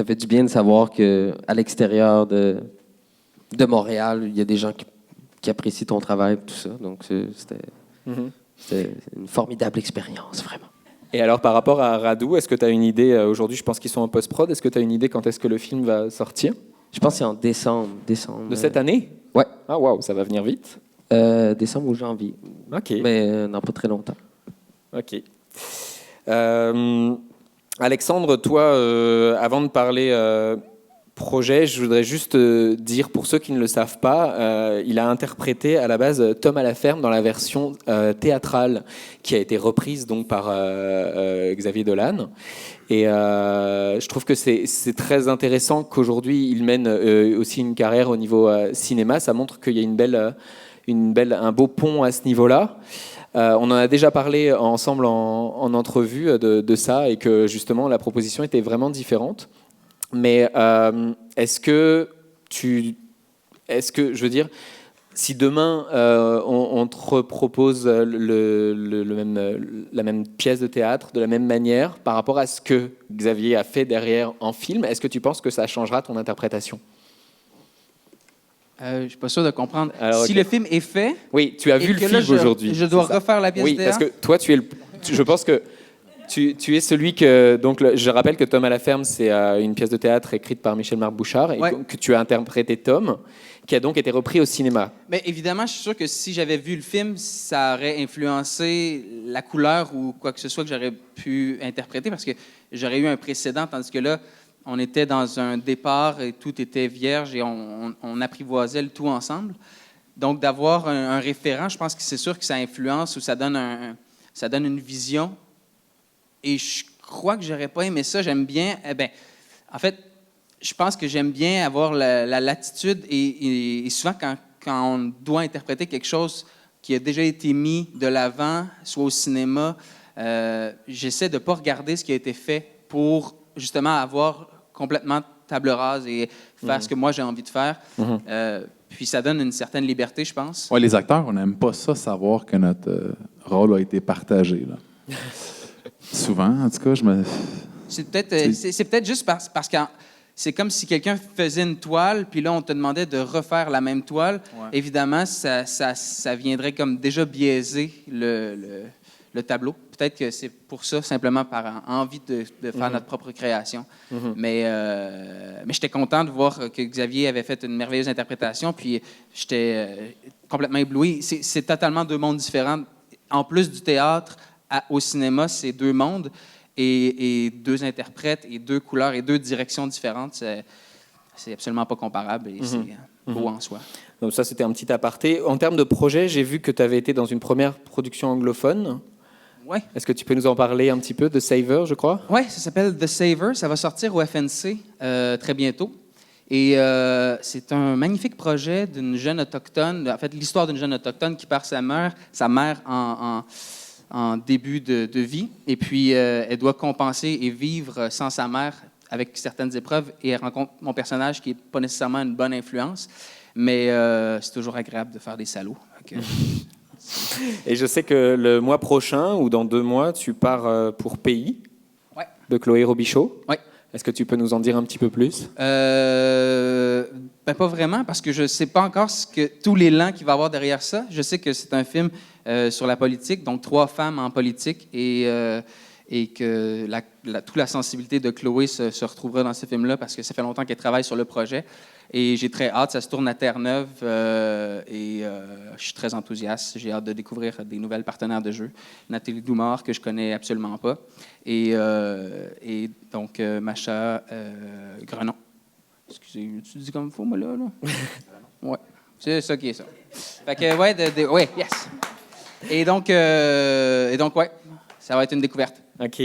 fait du bien de savoir qu'à l'extérieur de Montréal, il y a des gens qui apprécient ton travail, tout ça. Donc, c'était une formidable expérience, vraiment. Et alors, par rapport à Radu, est-ce que tu as une idée, aujourd'hui, je pense qu'ils sont en post-prod, est-ce que tu as une idée quand est-ce que le film va sortir? Je pense que c'est en décembre. De cette année? Ouais. Ah, waouh, ça va venir vite. Décembre ou janvier. OK. Mais non, pas très longtemps. OK. Alexandre, toi, avant de parler projet, je voudrais juste dire, pour ceux qui ne le savent pas, il a interprété à la base Tom à la ferme dans la version théâtrale qui a été reprise donc par Xavier Dolan. Et je trouve que c'est très intéressant qu'aujourd'hui il mène aussi une carrière au niveau cinéma. Ça montre qu'il y a un beau pont à ce niveau-là. On en a déjà parlé ensemble en entrevue de ça et que justement la proposition était vraiment différente. Mais est-ce que, je veux dire, si demain on te propose la même pièce de théâtre de la même manière par rapport à ce que Xavier a fait derrière en film, est-ce que tu penses que ça changera ton interprétation? Je ne suis pas sûr de comprendre. Alors, si le film est fait... Oui, tu as vu le film aujourd'hui. Je dois refaire la pièce de théâtre? Oui, parce que toi, je pense que tu es celui que... Donc, je rappelle que Tom à la ferme, c'est une pièce de théâtre écrite par Michel-Marc Bouchard et que tu as interprété Tom, qui a donc été repris au cinéma. Mais évidemment, je suis sûr que si j'avais vu le film, ça aurait influencé la couleur ou quoi que ce soit que j'aurais pu interpréter parce que j'aurais eu un précédent, tandis que là, on était dans un départ et tout était vierge et on apprivoisait le tout ensemble. Donc, d'avoir un référent, je pense que c'est sûr que ça influence ou ça donne une vision. Et je crois que j'aurais pas aimé ça. J'aime bien... en fait, je pense que j'aime bien avoir la latitude et souvent, quand on doit interpréter quelque chose qui a déjà été mis de l'avant, soit au cinéma, j'essaie de ne pas regarder ce qui a été fait pour justement avoir complètement table rase et faire ce que moi j'ai envie de faire. Puis ça donne une certaine liberté, je pense. Ouais, les acteurs, on n'aime pas ça, savoir que notre rôle a été partagé. Là. Souvent, en tout cas, C'est peut-être juste parce que c'est comme si quelqu'un faisait une toile, puis là, on te demandait de refaire la même toile. Ouais. Évidemment, ça viendrait comme déjà biaiser le tableau. Peut-être que c'est pour ça, simplement par envie de faire notre propre création. Mais j'étais content de voir que Xavier avait fait une merveilleuse interprétation, puis j'étais complètement ébloui. C'est totalement deux mondes différents. En plus du théâtre, au cinéma, c'est deux mondes. Et deux interprètes, et deux couleurs, et deux directions différentes, c'est absolument pas comparable et c'est beau en soi. Donc ça, c'était un petit aparté. En termes de projet, j'ai vu que tu avais été dans une première production anglophone. Oui. Est-ce que tu peux nous en parler un petit peu, The Saver, je crois? Oui, ça s'appelle The Saver. Ça va sortir au FNC très bientôt. Et c'est un magnifique projet d'une jeune autochtone, en fait, l'histoire d'une jeune autochtone qui perd sa mère en début de vie. Et puis, elle doit compenser et vivre sans sa mère avec certaines épreuves. Et elle rencontre mon personnage qui n'est pas nécessairement une bonne influence. Mais c'est toujours agréable de faire des salauds. Et je sais que le mois prochain, ou dans 2 mois, tu pars pour Pays, de Chloé Robichaud. Oui. Est-ce que tu peux nous en dire un petit peu plus? Pas vraiment, parce que je ne sais pas encore tout l'élan qu'il va y avoir derrière ça. Je sais que c'est un film sur la politique, donc 3 femmes en politique, et que toute la sensibilité de Chloé se retrouvera dans ce film-là, parce que ça fait longtemps qu'elle travaille sur le projet. Et j'ai très hâte. Ça se tourne à Terre-Neuve, et je suis très enthousiaste. J'ai hâte de découvrir des nouvelles partenaires de jeu. Nathalie Doumard, que je connais absolument pas. Et donc, Macha Grenon. Excusez, tu dis comme il faut, moi, là? Oui, c'est ça qui est ça. Fait que, ouais, yes. Et donc, ouais, ça va être une découverte. OK.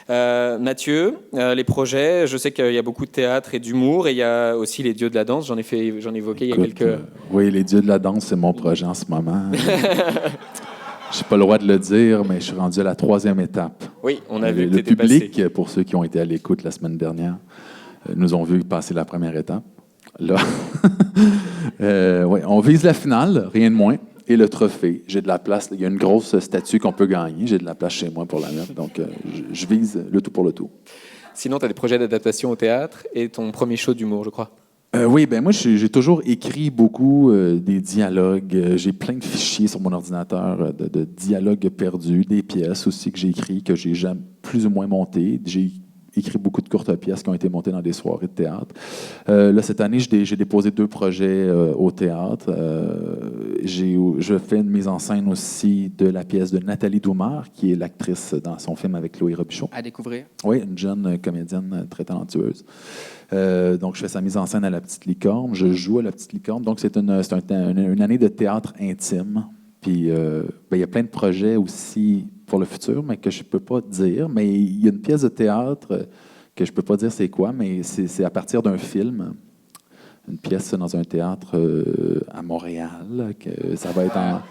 Mathieu, les projets, je sais qu'il y a beaucoup de théâtre et d'humour, et il y a aussi les Dieux de la danse. J'en ai évoqué il y a quelques... oui, les Dieux de la danse, c'est mon projet en ce moment. J'ai pas le droit de le dire, mais je suis rendu à la 3e étape. Oui, on a vu que le t'étais public, passé. Pour ceux qui ont été à l'écoute la semaine dernière, nous ont vu passer la première étape. Là, ouais, on vise la finale, rien de moins. Et le trophée. J'ai de la place. Il y a une grosse statue qu'on peut gagner. J'ai de la place chez moi pour la mettre. Donc, je vise le tout pour le tout. Sinon, tu as des projets d'adaptation au théâtre et ton premier show d'humour, je crois. Oui, ben moi, j'ai toujours écrit beaucoup des dialogues. J'ai plein de fichiers sur mon ordinateur de dialogues perdus, des pièces aussi que j'ai écrites, que j'ai jamais plus ou moins montées. J'ai écrit beaucoup de courtes pièces qui ont été montées dans des soirées de théâtre. Là, cette année, j'ai déposé 2 projets au théâtre. Je fais une mise en scène aussi de la pièce de Nathalie Doumard, qui est l'actrice dans son film avec Chloé Robichaud. À découvrir. Oui, une jeune comédienne très talentueuse. Donc, je fais sa mise en scène à La Petite Licorne. Je joue à La Petite Licorne. Donc, c'est une année de théâtre intime. Puis, il y a plein de projets aussi pour le futur, mais que je ne peux pas dire. Mais il y a une pièce de théâtre que je ne peux pas dire c'est quoi, mais c'est à partir d'un film. Une pièce dans un théâtre à Montréal. Que ça va être en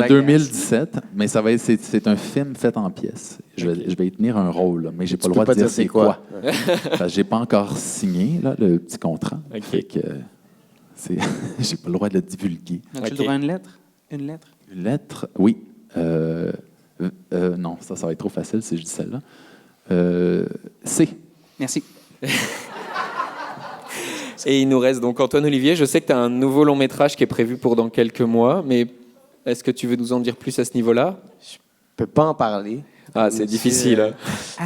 2017, mais c'est un film fait en pièce. Je vais y tenir un rôle, mais je n'ai pas le droit de dire c'est quoi. Je n'ai pas encore signé là, le petit contrat. Okay. Je n'ai pas le droit de le divulguer. As-tu le droit à une lettre? Une lettre? Une lettre, oui. Non, ça va être trop facile si je dis celle-là. C. Merci. Et il nous reste donc Antoine Olivier. Je sais que tu as un nouveau long métrage qui est prévu pour dans quelques mois, mais est-ce que tu veux nous en dire plus à ce niveau-là? Je peux pas en parler. Ah, c'est difficile.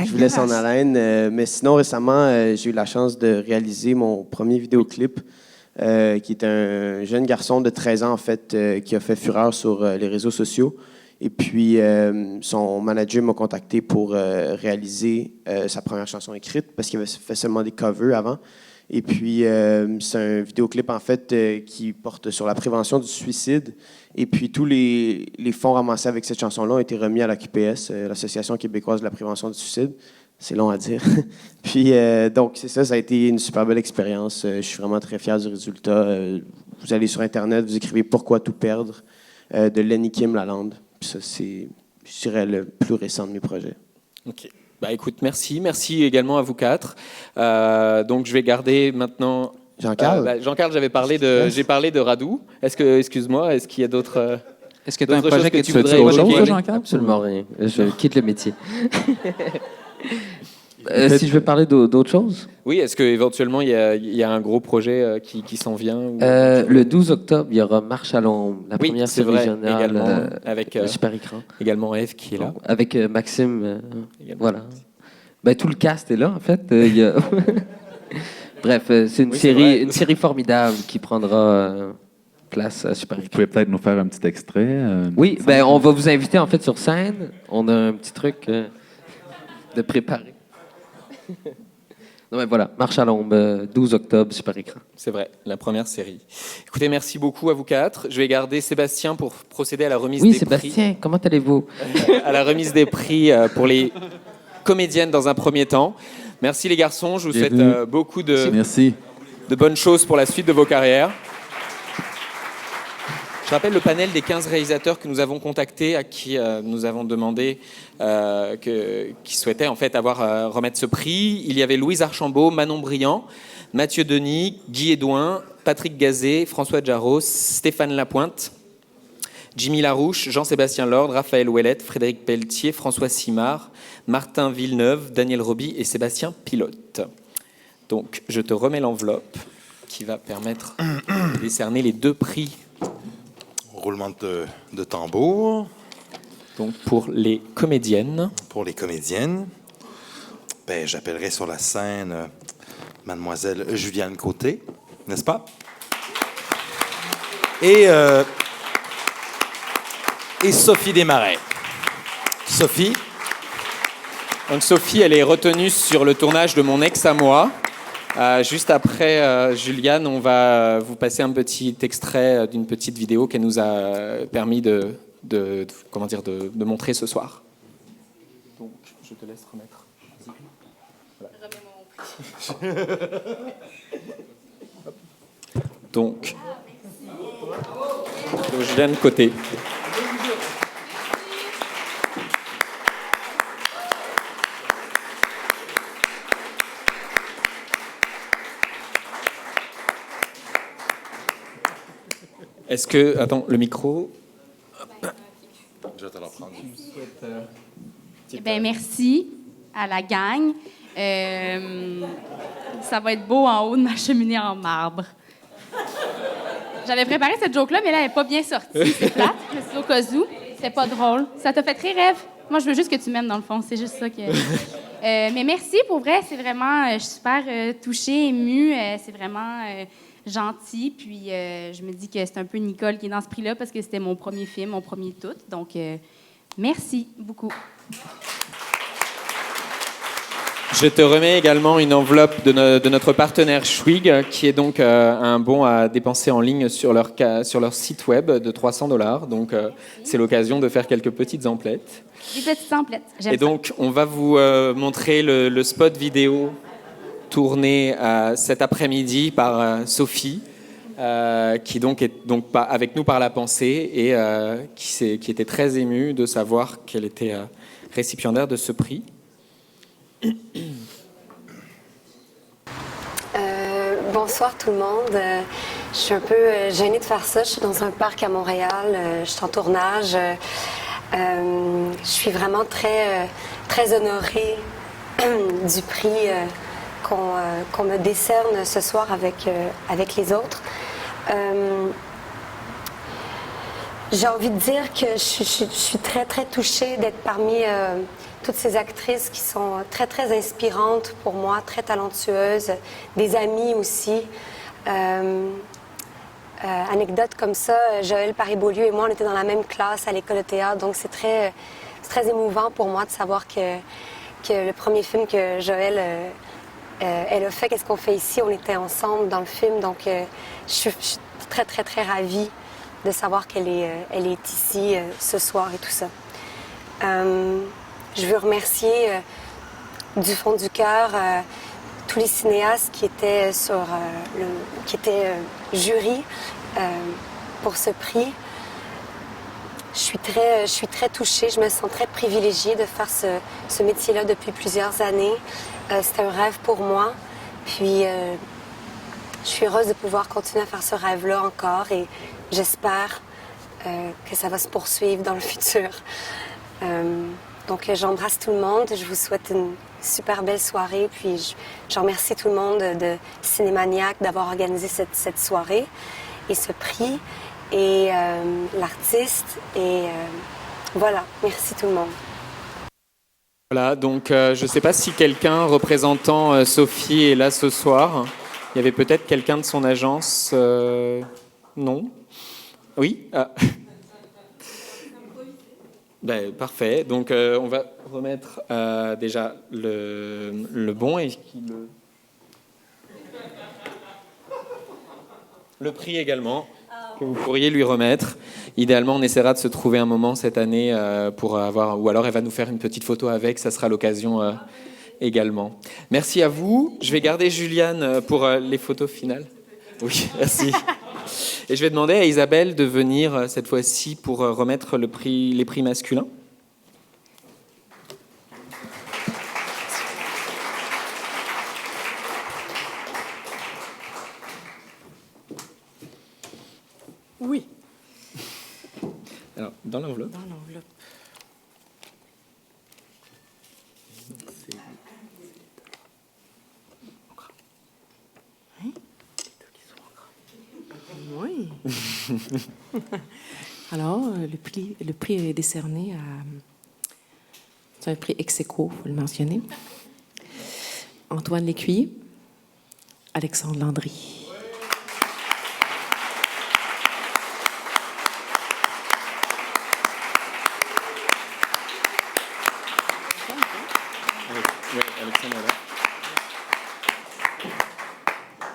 Je vous laisse en haleine. Mais sinon, récemment, j'ai eu la chance de réaliser mon premier vidéoclip, qui est un jeune garçon de 13 ans, en fait, qui a fait fureur sur les réseaux sociaux. Et puis, son manager m'a contacté pour réaliser sa première chanson écrite, parce qu'il avait fait seulement des covers avant. Et puis, c'est un vidéoclip, en fait, qui porte sur la prévention du suicide. Et puis, tous les fonds ramassés avec cette chanson-là ont été remis à la QPS, l'Association québécoise de la prévention du suicide. C'est long à dire. Puis, donc, c'est ça a été une super belle expérience. Je suis vraiment très fier du résultat. Vous allez sur Internet, vous écrivez « Pourquoi tout perdre » de Lenny Kim Lalande. Puis ça, c'est, je dirais, le plus récent de mes projets. OK. Bah écoute, merci. Merci également à vous 4. Donc je vais garder maintenant... Jean-Carl? Jean-Carl, j'ai parlé de Radou. Est-ce qu'il y a d'autres... Est-ce que tu as un projet que tu voudrais évoquer, Jean-Carl? Absolument rien. Je quitte le métier. Si je veux parler d'autre chose? Oui, est-ce qu'éventuellement, il y a un gros projet qui s'en vient Le 12 octobre, il y aura Marche à l'ombre, la première c'est série vrai, régionale également, avec super écran. Également Eve qui est là. Avec Maxime, voilà. Ben, tout le cast est là, en fait. Il y a... Bref, c'est une série formidable qui prendra place à Super Écran. Vous pouvez peut-être nous faire un petit extrait. Oui, ben, on va vous inviter en fait sur scène. On a un petit truc de préparé. Non, mais voilà, Marche à l'ombre, 12 octobre, Super Écran. C'est vrai, la première série. Écoutez, merci beaucoup à vous quatre. Je vais garder Sébastien pour procéder à la remise des prix. Oui, Sébastien, comment allez-vous? À la remise des prix pour les comédiennes dans un premier temps. Merci les garçons, je vous souhaite beaucoup de bonnes choses pour la suite de vos carrières. Je rappelle le panel des 15 réalisateurs que nous avons contactés, à qui nous avons demandé qui souhaitaient en fait remettre ce prix. Il y avait Louise Archambault, Manon Briand, Mathieu Denis, Guy Edouin, Patrick Gazet, François Jarros, Stéphane Lapointe, Jimmy Larouche, Jean-Sébastien Lord, Raphaël Ouellette, Frédéric Pelletier, François Simard, Martin Villeneuve, Daniel Roby et Sébastien Pilote. Donc, je te remets l'enveloppe qui va permettre de décerner les 2 prix. Roulement de tambour. Donc, pour les comédiennes. Pour les comédiennes, ben, j'appellerai sur la scène mademoiselle Juliane Côté, n'est-ce pas? Et Sophie Desmarais. Sophie. Donc Sophie, elle est retenue sur le tournage de Mon ex à moi. Juste après Juliane, on va vous passer un petit extrait d'une petite vidéo qu'elle nous a permis de montrer ce soir. Donc, je te laisse remettre. Voilà. Donc, Juliane Côté. Est-ce que... Attends, le micro... Je vais te le prendre. Merci à la gang. Ça va être beau en haut de ma cheminée en marbre. J'avais préparé cette joke-là, mais là, elle n'est pas bien sortie. C'est plate. Je suis au cas où. C'était pas drôle. Ça t'a fait rire, Ève? Moi, je veux juste que tu m'aimes, dans le fond. C'est juste ça que... mais merci, pour vrai. C'est vraiment... je suis super touchée, émue. C'est vraiment... gentil, puis je me dis que c'est un peu Nicole qui est dans ce prix-là parce que c'était mon premier film, mon premier tout. Donc, merci beaucoup. Je te remets également une enveloppe de notre partenaire Schwig, qui est donc un bon à dépenser en ligne sur leur site web de $300. Donc, c'est l'occasion de faire quelques petites emplettes. Des petites emplettes, j'aime Et donc, on va vous montrer le spot vidéo tourné cet après-midi par Sophie, qui donc est avec nous par la pensée et qui était très émue de savoir qu'elle était récipiendaire de ce prix. Bonsoir tout le monde. Je suis un peu gênée de faire ça. Je suis dans un parc à Montréal. Je suis en tournage. Je suis vraiment très, très honorée du prix qu'on me décerne ce soir avec les autres. J'ai envie de dire que je suis très, très touchée d'être parmi toutes ces actrices qui sont très, très inspirantes pour moi, très talentueuses, des amies aussi. Anecdote comme ça, Joël Paris-Beaulieu et moi, on était dans la même classe à l'école de théâtre, donc c'est très émouvant pour moi de savoir que le premier film que Joël elle a fait, qu'est-ce qu'on fait ici, on était ensemble dans le film, donc je suis très, très, très ravie de savoir qu'elle est ici ce soir et tout ça. Je veux remercier du fond du cœur tous les cinéastes qui étaient jury pour ce prix. Je suis très touchée, je me sens très privilégiée de faire ce métier-là depuis plusieurs années. C'était un rêve pour moi, puis je suis heureuse de pouvoir continuer à faire ce rêve-là encore et j'espère que ça va se poursuivre dans le futur. Donc j'embrasse tout le monde, je vous souhaite super belle soirée. Puis je remercie tout le monde de Cinémaniac d'avoir organisé cette soirée et ce prix et l'artiste. Et voilà, merci tout le monde. Voilà, donc je ne sais pas si quelqu'un représentant Sophie est là ce soir. Il y avait peut-être quelqu'un de son agence. Non? Oui? Ah. Ben, parfait. Donc on va remettre déjà le bon et le prix également que vous pourriez lui remettre. Idéalement, on essaiera de se trouver un moment cette année pour avoir, ou alors elle va nous faire une petite photo avec, ça sera l'occasion également. Merci à vous. Je vais garder Juliane pour les photos finales. Oui, merci. Et je vais demander à Isabelle de venir cette fois-ci pour remettre les prix masculins. Oui. Alors, dans l'enveloppe. Dans l'enveloppe. Hein? Oui. Alors, le prix est décerné à... C'est un prix ex aequo, il faut le mentionner. Antoine Lécuyer, Alexandre Landry. Oui, Alexandre est là.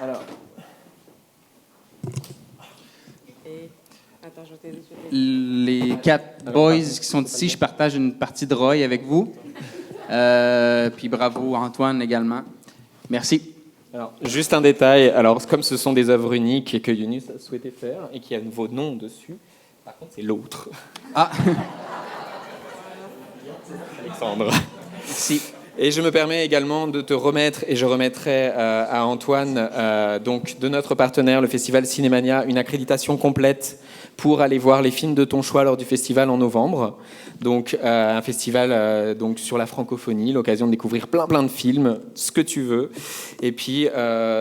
Alors. Les 4 boys qui sont ici, je partage une partie de Roy avec vous. Puis bravo Antoine également. Merci. Alors, juste un détail. Alors, comme ce sont des œuvres uniques et que Yunus a souhaité faire et qu'il y a vos noms dessus, par contre, c'est l'autre. Ah. Alexandre. Merci. Et je me permets également de te remettre, et je remettrai à Antoine, donc de notre partenaire, le Festival Cinémania, une accréditation complète pour aller voir les films de ton choix lors du festival en novembre. Donc un festival donc sur la francophonie, l'occasion de découvrir plein de films, ce que tu veux. Et puis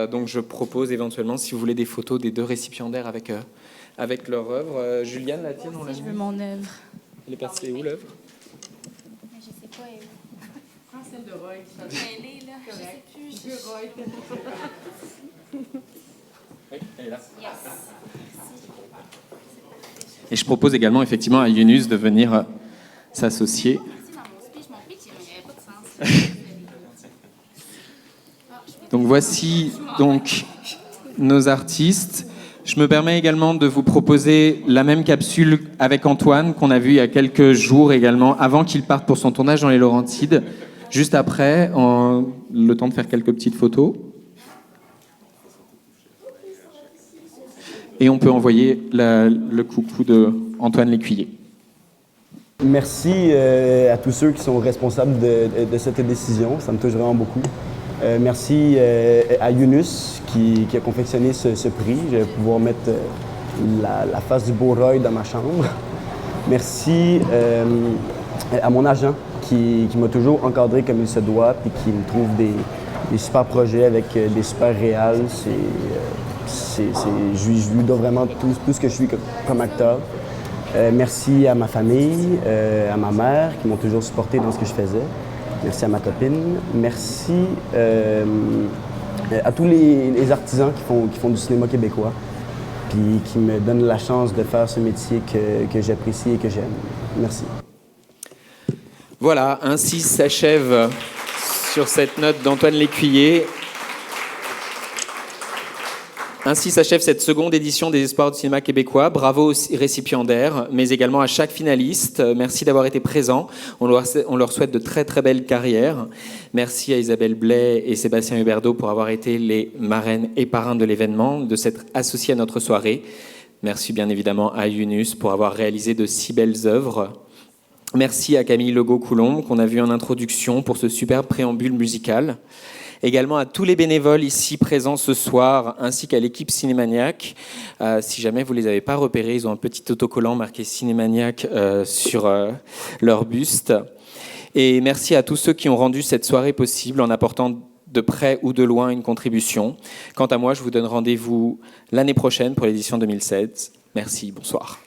donc je propose éventuellement, si vous voulez, des photos des 2 récipiendaires avec leur œuvre. Juliane, la tienne, on l'a vu. Je veux mon œuvre. Elle est passée où l'œuvre? Je sais pas. Celle de Roy. Elle est là. Je sais plus. Oui, elle est là. Yes. Et je propose également effectivement à Yunus de venir s'associer. Donc voici donc nos artistes. Je me permets également de vous proposer la même capsule avec Antoine qu'on a vu il y a quelques jours également, avant qu'il parte pour son tournage dans les Laurentides. Juste après, le temps de faire quelques petites photos. Et on peut envoyer le coucou de Antoine Lécuyer. Merci à tous ceux qui sont responsables de cette décision. Ça me touche vraiment beaucoup. Merci à Yunus qui a confectionné ce prix. Je vais pouvoir mettre la face du beau Roy dans ma chambre. Merci à mon agent qui m'a toujours encadré comme il se doit et qui me trouve des super projets avec des super réals. Je lui dois vraiment tout ce que je suis comme acteur. Merci à ma famille, à ma mère qui m'ont toujours supporté dans ce que je faisais. Merci à ma copine. Merci à tous les artisans qui font du cinéma québécois puis qui me donnent la chance de faire ce métier que j'apprécie et que j'aime. Merci. Voilà, ainsi s'achève sur cette note d'Antoine Lécuyer. Ainsi s'achève cette seconde édition des Espoirs du cinéma québécois. Bravo aux récipiendaires, mais également à chaque finaliste. Merci d'avoir été présents. On leur souhaite de très très belles carrières. Merci à Isabelle Blais et Sébastien Huberdeau pour avoir été les marraines et parrains de l'événement, de s'être associés à notre soirée. Merci bien évidemment à Yunus pour avoir réalisé de si belles œuvres. Merci à Camille Legault-Coulombe qu'on a vu en introduction pour ce superbe préambule musical. Également à tous les bénévoles ici présents ce soir, ainsi qu'à l'équipe Cinémaniac. Si jamais vous ne les avez pas repérés, ils ont un petit autocollant marqué Cinémaniac sur leur buste. Et merci à tous ceux qui ont rendu cette soirée possible en apportant de près ou de loin une contribution. Quant à moi, je vous donne rendez-vous l'année prochaine pour l'édition 2016. Merci, bonsoir.